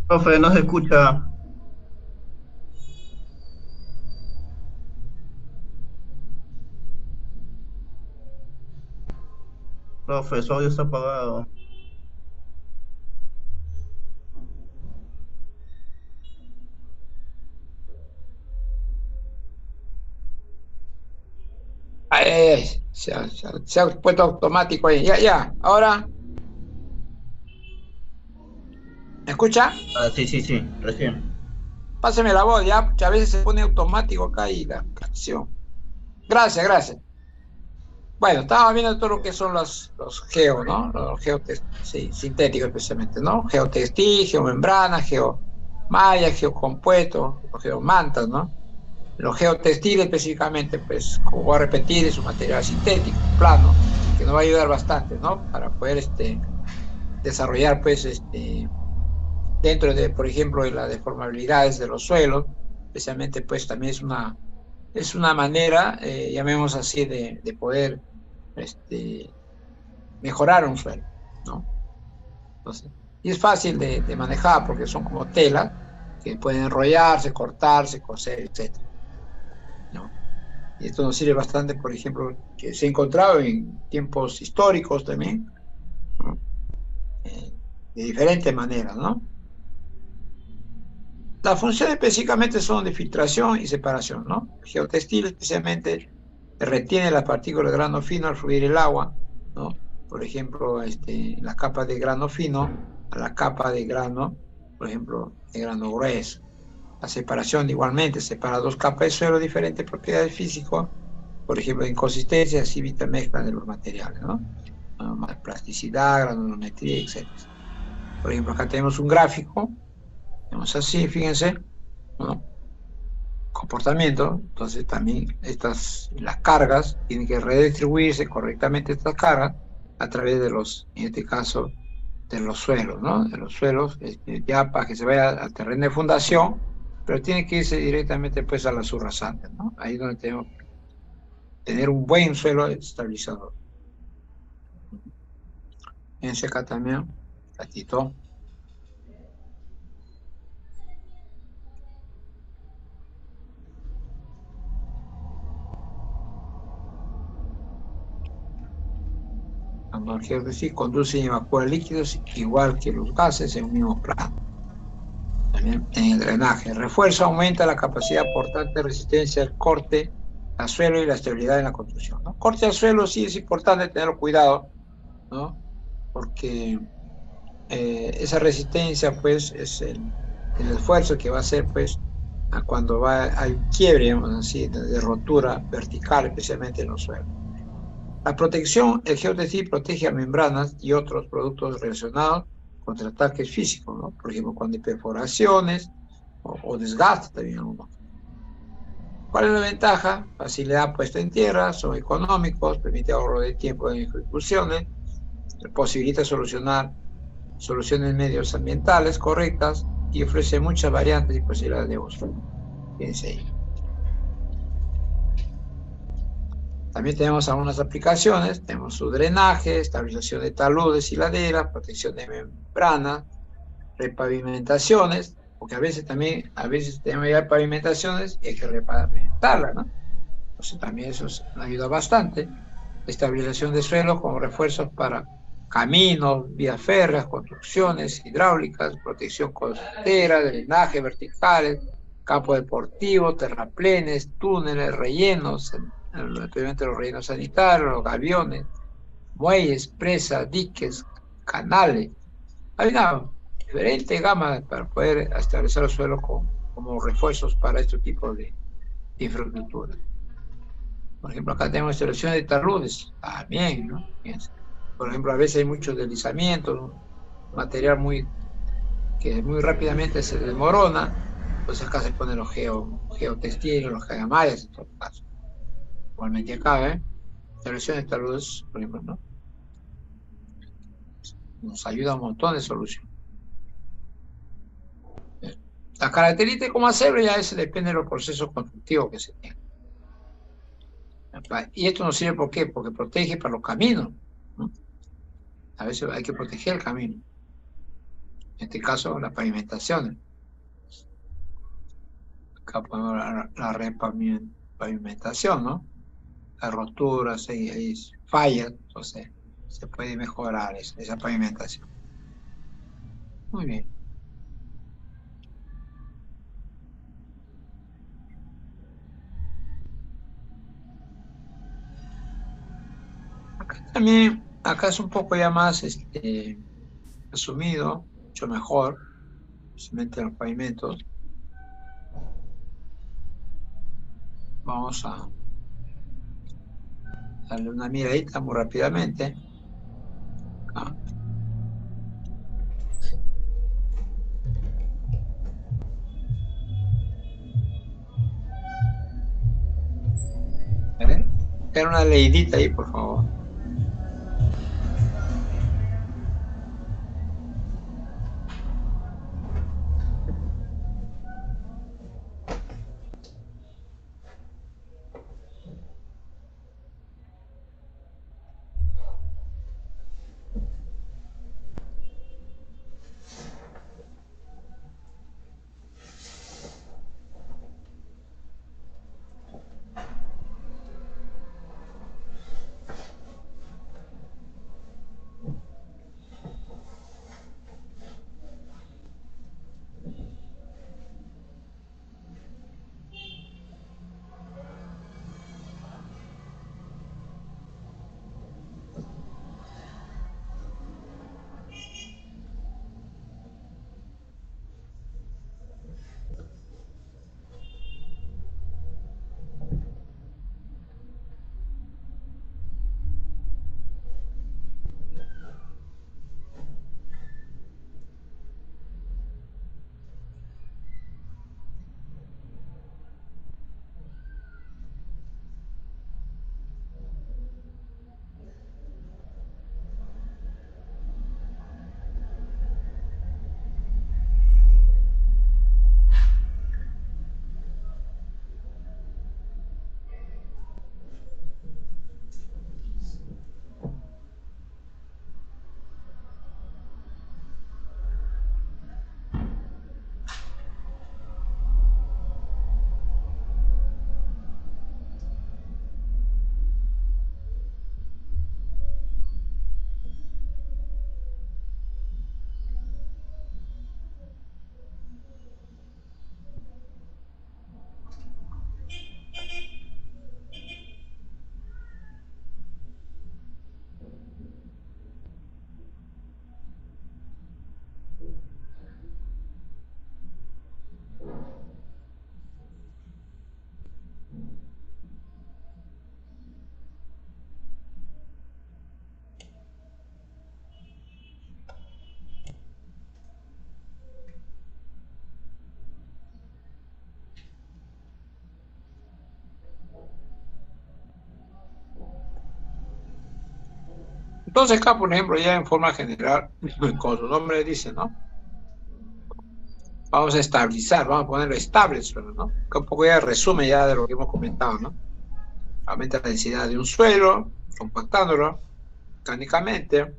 Profe, no se escucha. Profe, su audio está apagado. Se ha puesto automático ahí. Ya, ya. Ahora, ¿me escucha? Ah, sí, sí, sí, recién. Páseme la voz, ya, que a veces se pone automático acá y la canción. Gracias, gracias. Bueno, estaba viendo todo lo que son los geo, ¿no? Los sí, sintéticos especialmente, ¿no? Geotextil, geomembrana, geomalla, geocompuesto, los geomantas, ¿no? Los geotextiles específicamente, pues, como voy a repetir, es un material sintético, plano, que nos va a ayudar bastante, ¿no? Para poder desarrollar, pues, dentro de, por ejemplo, de las deformabilidades de los suelos, especialmente, pues, también es una manera, llamemos así, de poder este, mejorar un suelo, ¿no? Entonces, y es fácil de manejar porque son como telas que pueden enrollarse, cortarse, coser, etcétera, ¿no? Y esto nos sirve bastante, por ejemplo, que se ha encontrado en tiempos históricos también, ¿no? De diferentes maneras, ¿no? Las funciones específicamente son de filtración y separación, ¿no? El geotextil especialmente retiene las partículas de grano fino al fluir el agua, ¿no? Por ejemplo, la capa de grano fino a la capa de grano, por ejemplo, de grano grueso. La separación igualmente separa dos capas de suelo de diferentes propiedades físicas, por ejemplo, inconsistencias y evita mezcla de los materiales, ¿no? Más plasticidad, granulometría, etc. Por ejemplo, acá tenemos un gráfico, tenemos así, fíjense, ¿no? Comportamiento, entonces también las cargas, tienen que redistribuirse correctamente estas cargas a través de en este caso, de los suelos, ¿no? De los suelos, ya para que se vaya al terreno de fundación, pero tiene que irse directamente pues a las subrasantes, ¿no? Ahí es donde tenemos que tener un buen suelo estabilizador. Fíjense acá también. Ratito. Cualquier decir, conducen y evacúan líquidos igual que los gases en un mismo plano. También en el drenaje. El refuerzo aumenta la capacidad portante de resistencia al corte al suelo y la estabilidad en la construcción, ¿no? Corte al suelo sí es importante tener cuidado, ¿no? Porque esa resistencia, pues, es el esfuerzo que va a hacer, pues, cuando hay un quiebre, digamos así, de rotura vertical, especialmente en los suelos. La protección, el geotextil protege a membranas y otros productos relacionados contra ataques físicos, ¿no? Por ejemplo, cuando hay perforaciones o desgaste también, ¿no? ¿Cuál es la ventaja? Facilidad puesta en tierra, son económicos, permite ahorro de tiempo en ejecuciones, posibilita soluciones medioambientales correctas y ofrece muchas variantes y posibilidades de uso. Fíjense ahí. También tenemos algunas aplicaciones, tenemos su drenaje, estabilización de taludes y laderas, protección de membranas, repavimentaciones, porque a veces tenemos ya pavimentaciones y hay que repavimentarlas, ¿no? Entonces también eso ayuda bastante. Estabilización de suelo con refuerzos para caminos, vías férreas, construcciones hidráulicas, protección costera, drenaje verticales, campo deportivo, terraplenes, túneles, rellenos, obviamente los rellenos sanitarios, los gaviones, muelles, presas, diques, canales. Hay una diferente gama para poder establecer el suelo como refuerzos para este tipo de infraestructura. Por ejemplo, acá tenemos instalaciones de taludes, también, ¿no? Fíjense. Por ejemplo, a veces hay mucho deslizamiento, material que muy rápidamente se desmorona, entonces acá se ponen los geotextiles, los geomayas en todo caso. Igualmente acá, instalaciones de taludes, por ejemplo, ¿no? Nos ayuda un montón de solución. La característica de cómo hacerlo ya eso depende de los procesos constructivos que se tengan. Y esto nos sirve ¿por qué? Porque protege para los caminos, ¿no? A veces hay que proteger el camino. En este caso, la pavimentación. Acá ponemos la repavimentación, ¿no? Las roturas, hay fallas, entonces se puede mejorar esa pavimentación. Muy bien. Acá también, acá es un poco ya más asumido, mucho mejor, especialmente los pavimentos. Vamos a darle una miradita muy rápidamente. Ah, ¿vale? Era una leidita ahí, por favor. Entonces acá, por ejemplo, ya en forma general, como su nombre dice, ¿no? Vamos a estabilizar, vamos a ponerlo estable el suelo, ¿no? Que un poco ya resume ya de lo que hemos comentado, ¿no? Aumenta la densidad de un suelo, compactándolo mecánicamente,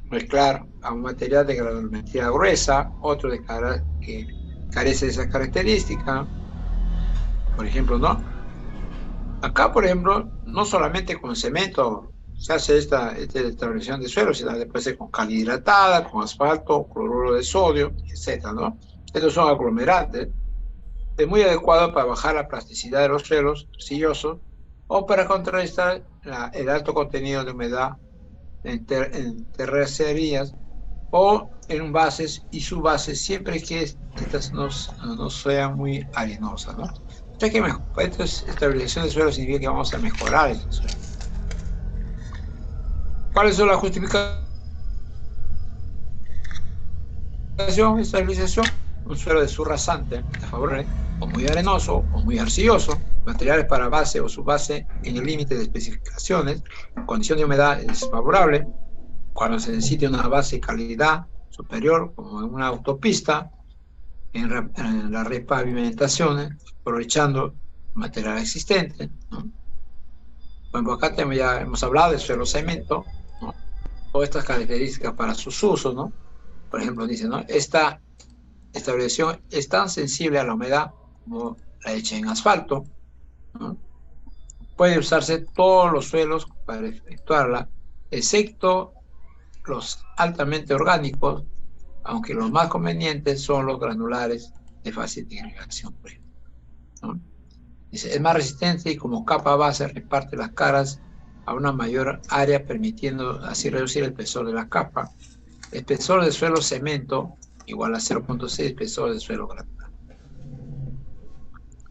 mezclar a un material de granulometría gruesa, otro que carece de esa característica, por ejemplo, ¿no? Acá, por ejemplo, no solamente con cemento se hace esta establección de suelo, sino después con cal hidratada, con asfalto, cloruro de sodio, etcétera, ¿no? Estos son aglomerantes. Es muy adecuado para bajar la plasticidad de los suelos arcillosos o para contrarrestar el alto contenido de humedad en terracerías o en bases y subbases, siempre que estas no sean muy arenosas, ¿no? O sea que esto es estabilización de suelo, significa que vamos a mejorar ese suelo. ¿Cuáles son las justificaciones de estabilización? Un suelo de subrasante, favorable, o muy arenoso o muy arcilloso, materiales para base o subbase en el límite de especificaciones, condición de humedad desfavorable, cuando se necesite una base de calidad superior, como en una autopista, en la repavimentaciones, aprovechando material existente, ¿no? Bueno, acá ya hemos hablado de suelo cemento, ¿no? Todas estas características para sus usos, ¿no? Por ejemplo, dice, ¿no? Esta establección es tan sensible a la humedad como la hecha en asfalto, ¿no? Puede usarse todos los suelos para efectuarla, excepto los altamente orgánicos, aunque los más convenientes son los granulares de fácil disgregación, por ejemplo, ¿no? Dice, es más resistente y como capa base reparte las caras a una mayor área, permitiendo así reducir el espesor de la capa. Espesor de suelo cemento igual a 0,6 espesor de suelo granular.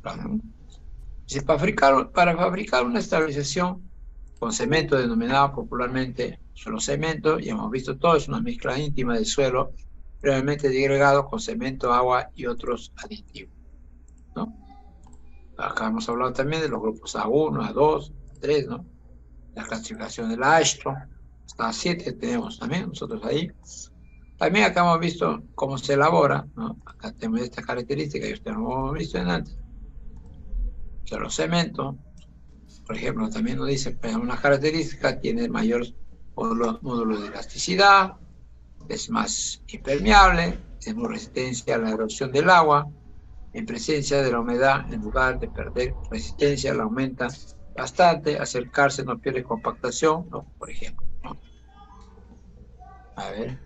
Claro. Dice, para fabricar una estabilización con cemento denominada popularmente suelo cemento, y hemos visto todo, es una mezcla íntima de suelo previamente disgregado con cemento, agua y otros aditivos, ¿no? Acá hemos hablado también de los grupos A1, A2, A3, ¿no? La clasificación de la Ashton, hasta A7 tenemos también nosotros ahí. También acá hemos visto cómo se elabora, ¿no? Acá tenemos esta característica y ustedes lo hemos visto en antes. Suelo cemento, por ejemplo, también nos dice, pues, una característica tiene mayor módulo de elasticidad, es más impermeable, es muy resistente a la erosión del agua, en presencia de la humedad, en lugar de perder resistencia, la aumenta bastante, acercarse no pierde compactación, ¿no? Por ejemplo, ¿no? A ver.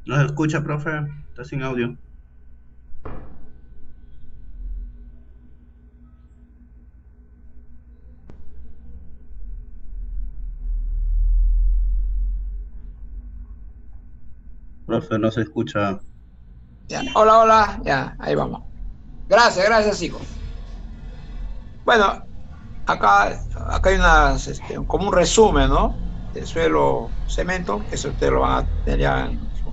¿No se escucha, profe? Está sin audio. Profe, no se escucha. Ya. Hola, hola, ya, ahí vamos. Gracias, gracias, hijo. Bueno, acá hay como un resumen, ¿no? De suelo cemento, que eso ustedes lo van a tener ya en su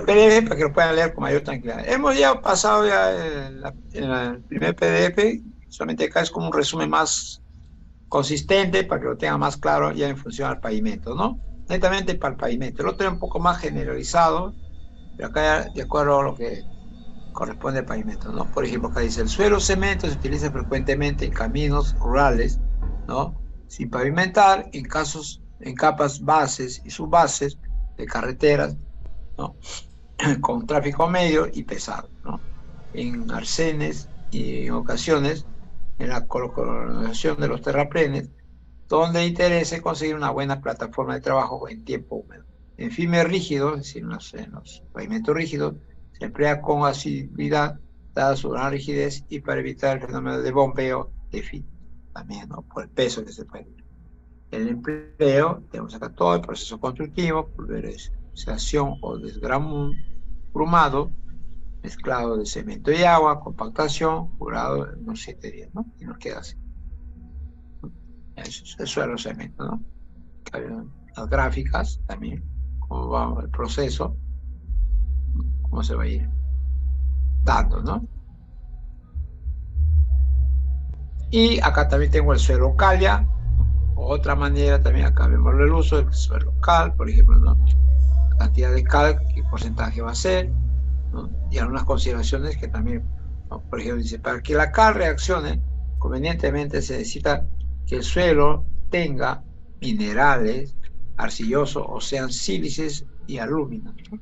PDF para que lo puedan leer con mayor tranquilidad. Hemos ya pasado ya en el primer PDF, solamente acá es como un resumen más consistente para que lo tengan más claro ya en función al pavimento, ¿no? Netamente para el pavimento. El otro es un poco más generalizado, pero acá ya de acuerdo a lo que corresponde al pavimento, ¿no? Por ejemplo, acá dice, el suelo cemento se utiliza frecuentemente en caminos rurales, ¿no? Sin pavimentar, en capas bases y subbases de carreteras, ¿no? Con tráfico medio y pesado, ¿no? En arcenes y en ocasiones en la colocación de los terraplenes, donde interese conseguir una buena plataforma de trabajo en tiempo húmedo. En firme rígido, es decir, en los pavimentos rígidos, se emplea con asiduidad, dada su gran rigidez y para evitar el fenómeno de bombeo de fin, también, ¿no? Por el peso que se puede. El empleo, tenemos acá todo el proceso constructivo, pulverización o desgrumado, mezclado de cemento y agua, compactación, curado en unos 7 días, ¿no? Y nos queda así. Eso es el suelo cemento, ¿no? Las gráficas también, cómo va el proceso, cómo se va a ir dando, ¿no? Y acá también tengo el suelo calia, otra manera también acá vemos el uso del suelo cal, por ejemplo, ¿no? La cantidad de cal, qué porcentaje va a ser, ¿no? Y algunas consideraciones que también, ¿no? Por ejemplo, dice, para que la cal reaccione, convenientemente se necesita que el suelo tenga minerales arcillosos, o sean sílices y alúminos, ¿no?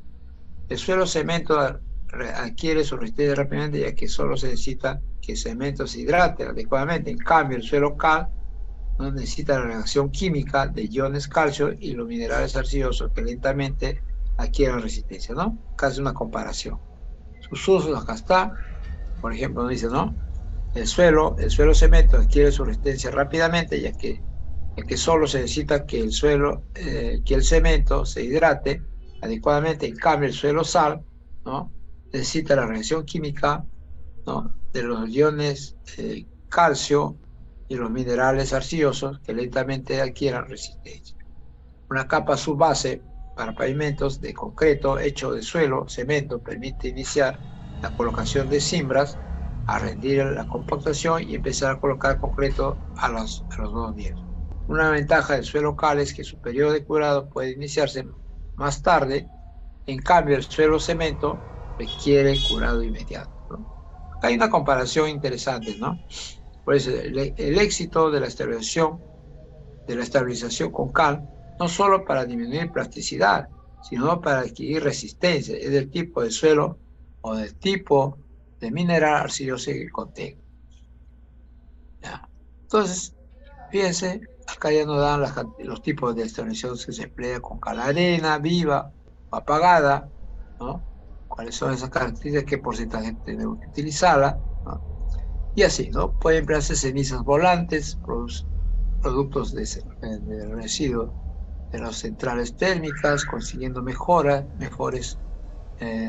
El suelo cemento adquiere su resistencia rápidamente, ya que solo se necesita que el cemento se hidrate adecuadamente. En cambio, el suelo cal no necesita la reacción química de iones calcio y los minerales arcillosos que lentamente adquieren resistencia, ¿no? Casi una comparación. Sus usos acá está, por ejemplo, nos dice, ¿no? El suelo cemento adquiere su resistencia rápidamente, ya que solo se necesita que que el cemento se hidrate adecuadamente. En cambio, el suelo sal, ¿no? Necesita la reacción química, ¿no? De los iones calcio y los minerales arcillosos que lentamente adquieran resistencia. Una capa subbase para pavimentos de concreto hecho de suelo, cemento, permite iniciar la colocación de cimbras, a rendir la compactación y empezar a colocar concreto a los 2 días. Una ventaja del suelo cal es que su periodo de curado puede iniciarse más tarde, en cambio el suelo cemento requiere curado inmediato, ¿no? Hay una comparación interesante, ¿no? Por eso el éxito de la estabilización con cal, no solo para disminuir plasticidad, sino para adquirir resistencia, es del tipo de suelo o del tipo de mineral arcilloso que contenga. ¿Ya? Entonces, fíjense, acá ya nos dan los tipos de estabilización que se emplea con cal arena, viva o apagada, ¿no? Cuáles son esas características, qué porcentaje tenemos que utilizarla, ¿no? Y así, ¿no? Pueden emplearse cenizas volantes, productos de residuos de las centrales térmicas, consiguiendo mejores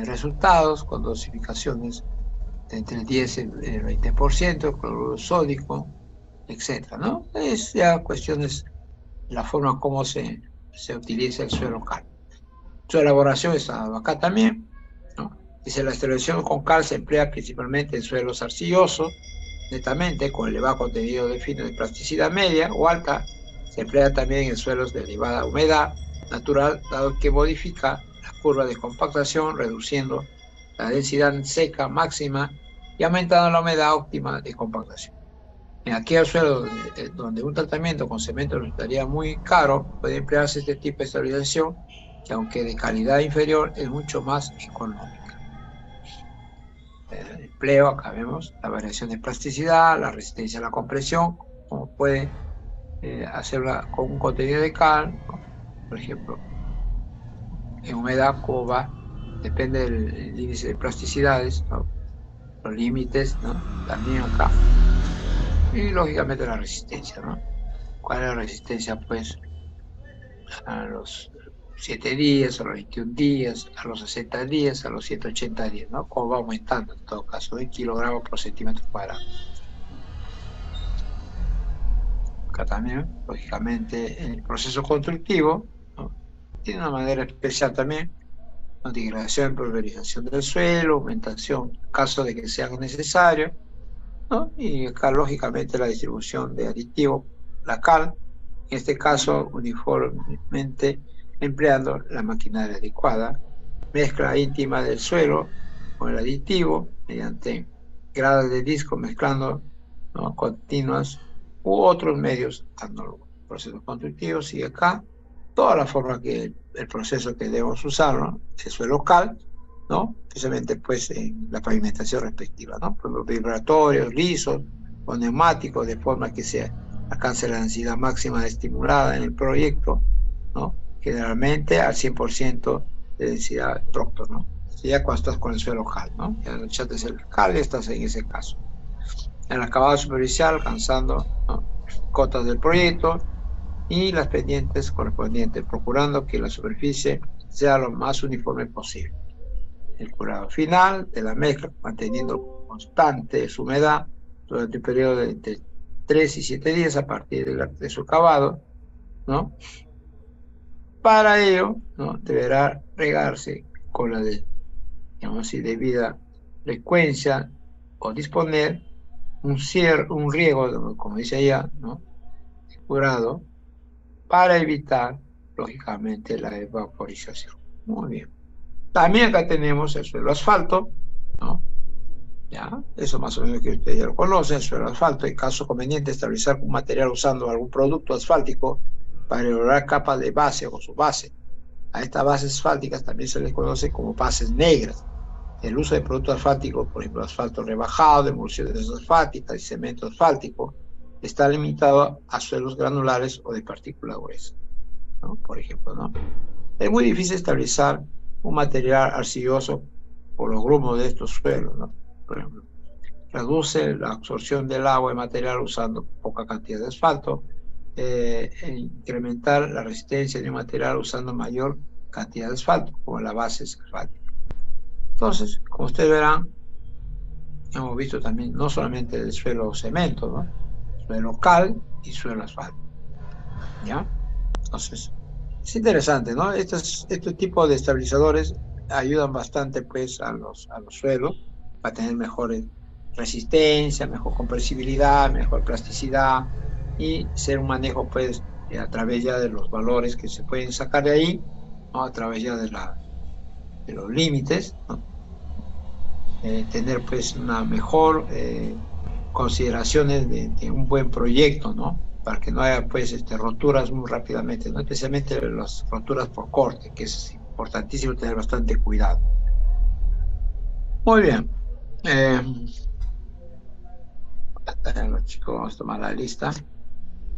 resultados con dosificaciones de entre el 10 y el 20%, cloruro sódico, etcétera, ¿no? Es ya cuestiones de la forma como se utiliza el suelo cal. Su elaboración está acá también, ¿no? Dice, la esterilización con cal se emplea principalmente en suelos arcillosos, netamente con elevado contenido de fino de plasticidad media o alta. Se emplea también en suelos de elevada humedad natural, dado que modifica la curva de compactación, reduciendo la densidad seca máxima y aumentando la humedad óptima de compactación. En aquellos suelos donde un tratamiento con cemento resultaría muy caro, puede emplearse este tipo de estabilización, que aunque de calidad inferior, es mucho más económica. El empleo, acá vemos la variación de plasticidad, la resistencia a la compresión, como puede hacerla con un contenido de cal, ¿no? Por ejemplo, en humedad, cómo va, depende del índice de plasticidades, ¿no? Los límites, ¿no? También acá. Y lógicamente la resistencia, ¿no? ¿Cuál es la resistencia? Pues a los 7 días, a los 21 días, a los 60 días, a los 180 días, ¿no? Cómo va aumentando en todo caso, en kilogramos por centímetro cuadrado. Acá también, lógicamente, el proceso constructivo, ¿no? Tiene una manera especial también, ¿no? Degradación y pulverización del suelo, aumentación en caso de que sea necesario, ¿no? Y acá, lógicamente, la distribución de aditivos, la cal, en este caso, uniformemente empleando la maquinaria adecuada, mezcla íntima del suelo con el aditivo mediante gradas de disco mezclando, ¿no? Continuas u otros medios análogos. Procesos constructivos y acá toda la forma que el proceso que debemos usar, ¿no? El suelo cal, ¿no? Precisamente pues en la pavimentación respectiva, ¿no? Por los vibratorios, lisos o neumáticos, de forma que se alcance la densidad máxima estimulada en el proyecto, ¿no? Generalmente al 100% de densidad proctor, ¿no? Ya cuando estás con el suelo cal, ¿no? Ya echaste el cal y estás en ese caso. En el acabado superficial, alcanzando, ¿no? Cotas del proyecto y las pendientes correspondientes, procurando que la superficie sea lo más uniforme posible. El curado final de la mezcla, manteniendo constante su humedad durante un periodo de entre 3 y 7 días a partir de su acabado, ¿no? Para ello, ¿no? Deberá regarse con la digamos así, debida frecuencia o disponer un riego, como dice allá, ¿no? Curado, para evitar, lógicamente, la evaporización. Muy bien. También acá tenemos el suelo asfalto, ¿no? ¿Ya? Eso más o menos que ustedes ya lo conocen, el suelo asfalto. En caso conveniente, estabilizar un material usando algún producto asfáltico para elaborar capas de base o su base. A estas bases asfálticas también se les conoce como bases negras. El uso de productos asfálticos, por ejemplo, asfalto rebajado, demoliciones asfálticas y cemento asfáltico, está limitado a suelos granulares o de partículas gruesas, ¿no? Por ejemplo, ¿no? Es muy difícil estabilizar un material arcilloso por los grumos de estos suelos, ¿no? Por ejemplo, reduce la absorción del agua y material usando poca cantidad de asfalto, e incrementar la resistencia de un material usando mayor cantidad de asfalto, como la base asfáltica. Entonces, como ustedes verán, hemos visto también no solamente el suelo cemento, ¿no? Suelo cal y suelo asfalto, ¿ya? Entonces, es interesante, ¿no? Este tipo de estabilizadores ayudan bastante, pues, a los suelos para tener mejor resistencia, mejor compresibilidad, mejor plasticidad y ser un manejo, pues, a través ya de los valores que se pueden sacar de ahí, ¿no? A través ya de los límites, ¿no? Tener, pues, una mejor consideraciones de un buen proyecto, ¿no? Para que no haya, pues, roturas muy rápidamente, ¿no? Especialmente las roturas por corte, que es importantísimo tener bastante cuidado. Muy bien. Los chicos, vamos a tomar la lista.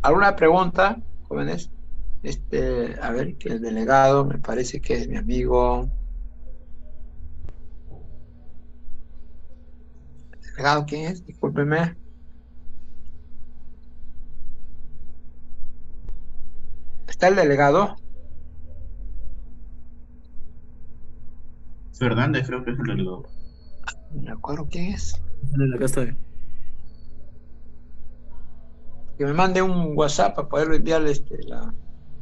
¿Alguna pregunta, jóvenes? A ver, que el delegado, me parece que es mi amigo. ¿Delegado quién es? Discúlpeme. ¿Está el delegado? Fernández creo que es el delegado. No me acuerdo quién es. Acá estoy. Que me mande un WhatsApp para poderlo enviarle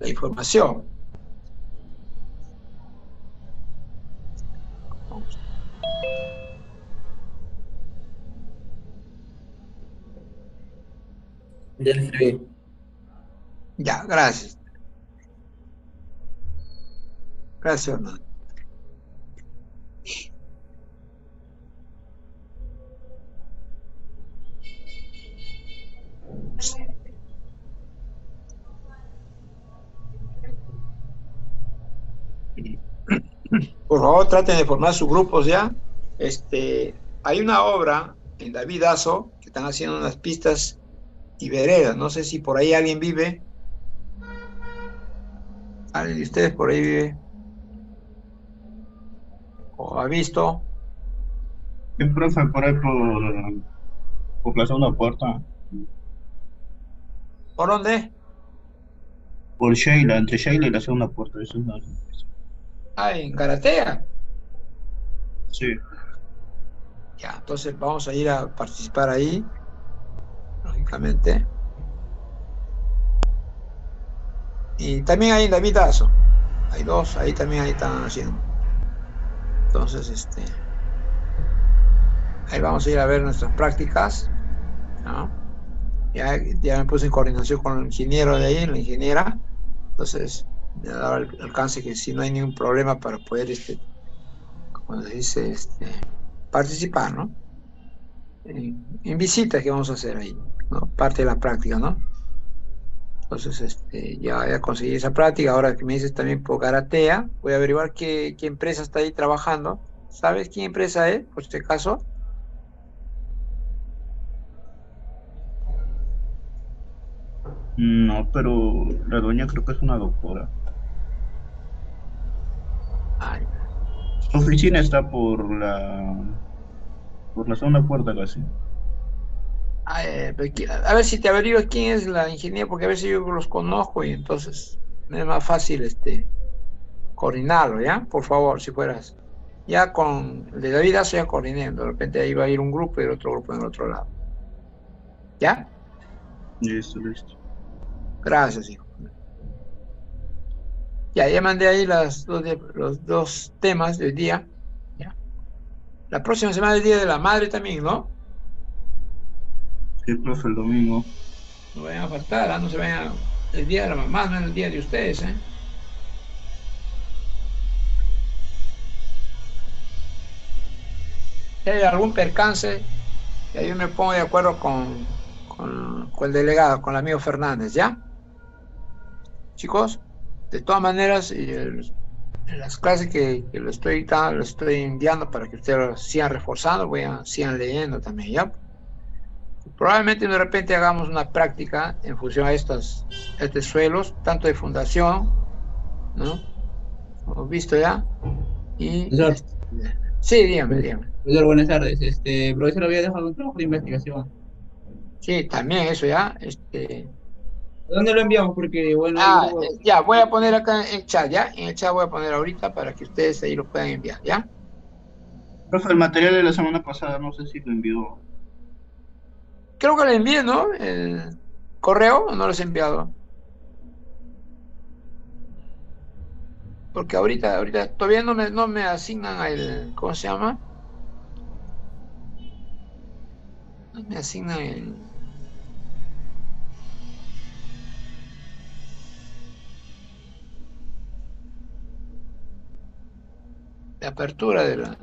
la información. Ya le escribí. Ya, gracias. Gracias, hermano. Por favor, traten de formar sus grupos ya. Hay una obra en David Azo que están haciendo unas pistas y veredas. No sé si por ahí alguien vive. ¿Alguien de ustedes por ahí vive? ¿O ha visto? El profe, por ahí por la segunda puerta. ¿Por dónde? Por Sheila, entre Sheila y la segunda puerta. Eso es una... Ah, en Garatea. Sí. Ya, entonces vamos a ir a participar ahí, lógicamente. Y también hay en Davidazo. Hay dos, ahí también ahí están haciendo. Entonces, ahí vamos a ir a ver nuestras prácticas, ¿no? Ya me puse en coordinación con el ingeniero de ahí, la ingeniera. Entonces, me ha dado el alcance que si no hay ningún problema para poder, como se dice, participar, ¿no? En visitas que vamos a hacer ahí, ¿no? Parte de la práctica, ¿no? Entonces, ya conseguí esa práctica. Ahora que me dices también por Garatea, voy a averiguar qué empresa está ahí trabajando. ¿Sabes qué empresa es, por este caso? No, pero la dueña creo que es una doctora. Ay, Su oficina está por la segunda puerta casi. pues, a ver si te averiguo quién es la ingeniera, porque a veces yo los conozco y entonces me es más fácil coordinarlo, ¿ya? Por favor, si fueras. Ya con el de David Azo ya coordiné, de repente ahí va a ir un grupo y el otro grupo en el otro lado. ¿Ya? Listo, listo. Gracias, hijo. Ya mandé ahí los dos temas del día. ¿Ya? La próxima semana es el Día de la Madre también, ¿no? Sí, profe, el domingo. No vayan a faltar, ¿ah? No se vayan el Día de la Mamá, no es el día de ustedes, ¿eh? Si hay algún percance, y ahí me pongo de acuerdo con el delegado, con el amigo Fernández, ¿ya? Chicos, de todas maneras, en las clases que lo estoy enviando para que ustedes lo sigan reforzando, sigan leyendo también, ¿ya? Probablemente de repente hagamos una práctica en función a estos suelos, tanto de fundación, ¿no? Hemos visto ya. Y, Profesor, sí, dígame. profesor, buenas tardes. Profesor había dejado un trabajo de investigación. Sí, también eso ya. ¿Dónde lo enviamos? Porque, bueno, hay un poco... Ya, voy a poner acá en el chat, ¿ya? En el chat voy a poner ahorita para que ustedes ahí lo puedan enviar, ¿ya? Profe, el material de la semana pasada no sé si lo envió. Creo que le envié, ¿no? El correo, ¿o no les he enviado? Porque ahorita todavía no me asignan ¿cómo se llama? No me asignan la apertura de la...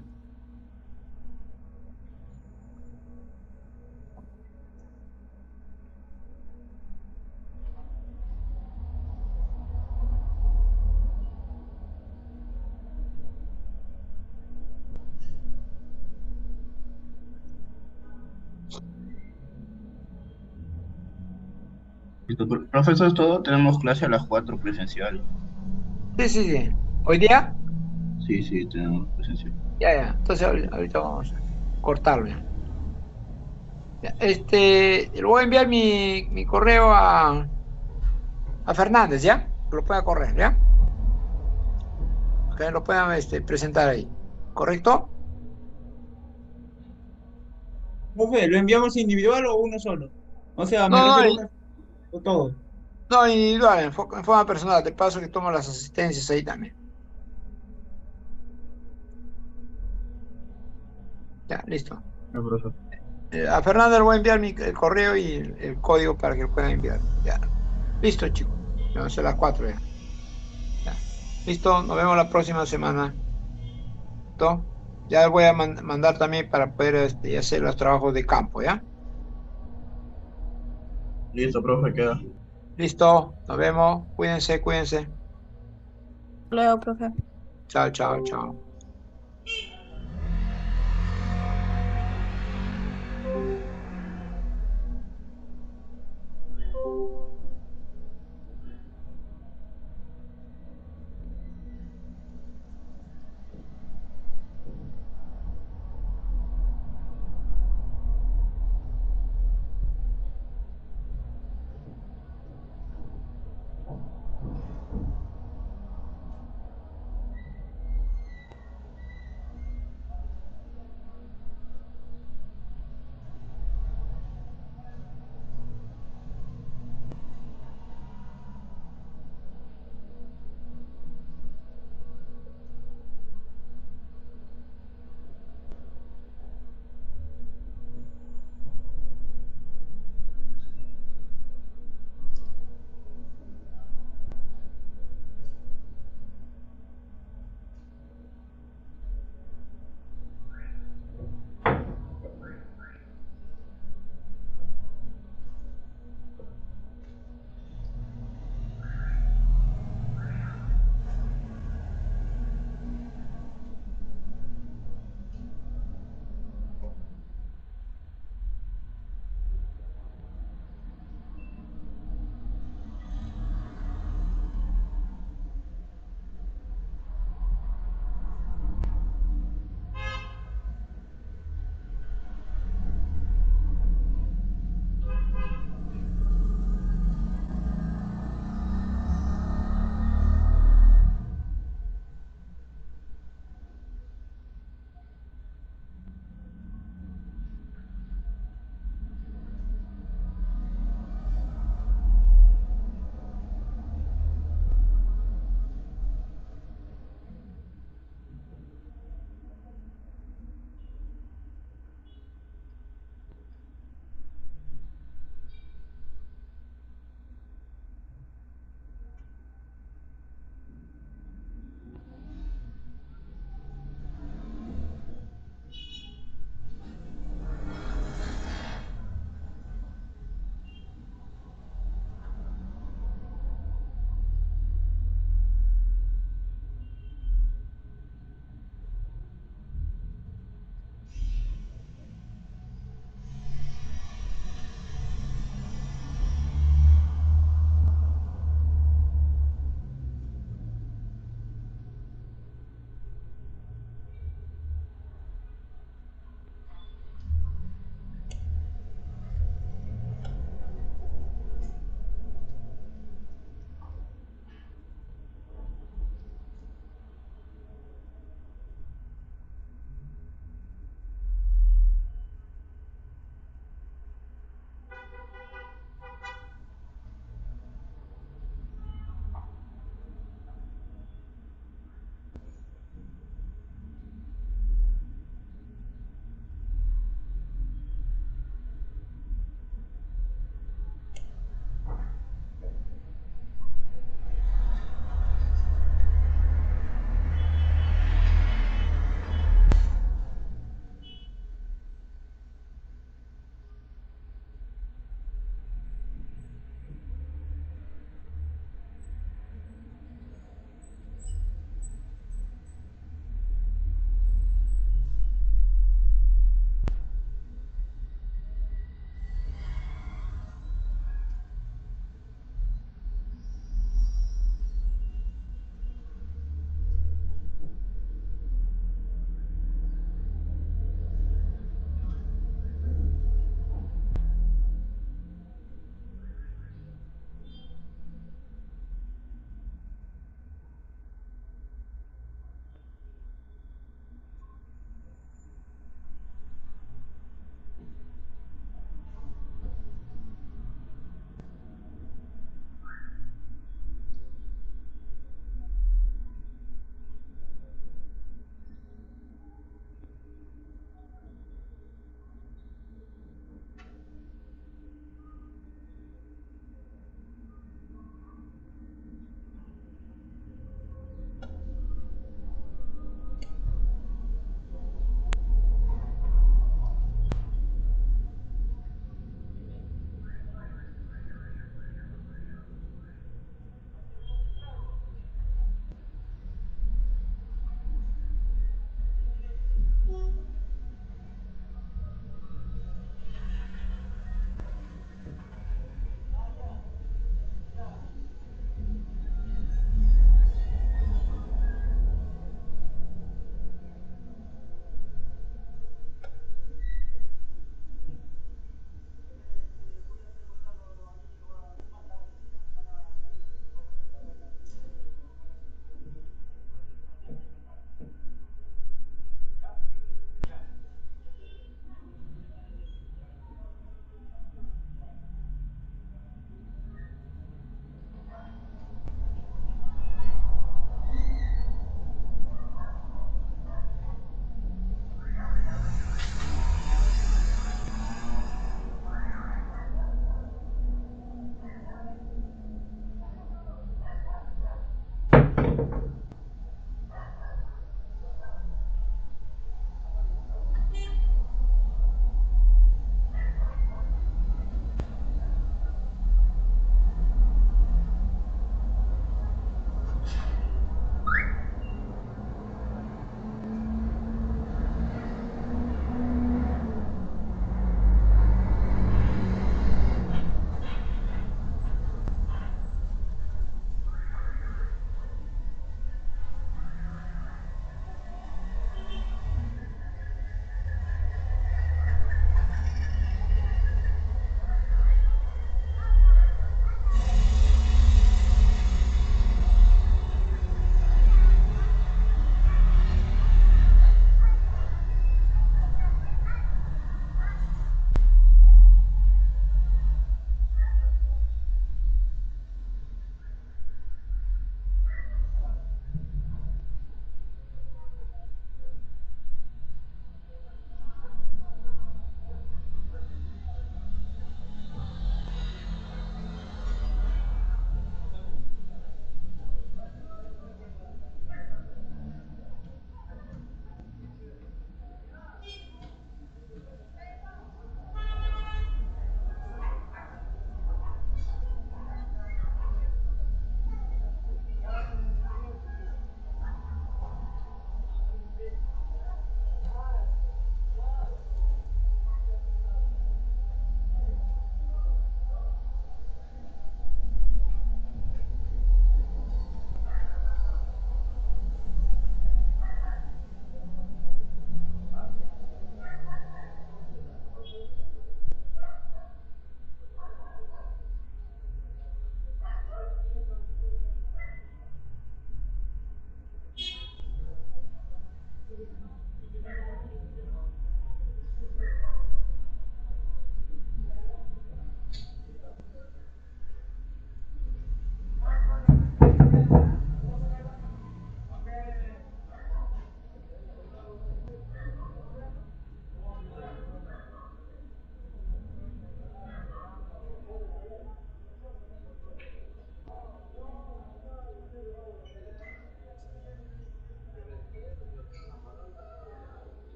Listo, profe, eso es todo. Tenemos clase a las 4 presencial. Sí. ¿Hoy día? Sí, sí, tenemos presencial. Ya. Entonces ahorita vamos a cortarlo ya. Ya, le voy a enviar mi correo a Fernández, ¿ya? Que lo pueda correr, ¿ya? Que lo puedan presentar ahí. ¿Correcto? Profe, ¿lo enviamos individual o uno solo? O sea, me No, refiero a no, una o todo. no, individual, en forma personal. De paso que tomo las asistencias ahí también. Ya, listo. Ya, profe. A Fernando le voy a enviar el correo y el código para que lo puedan enviar. Ya. Listo, chicos. Vamos a las 4 ya. Ya. Listo, nos vemos la próxima semana. ¿Listo? Ya les voy a mandar también para poder hacer los trabajos de campo, ¿ya? Listo, profe, queda. Listo, nos vemos. Cuídense. Luego, profe. Chao.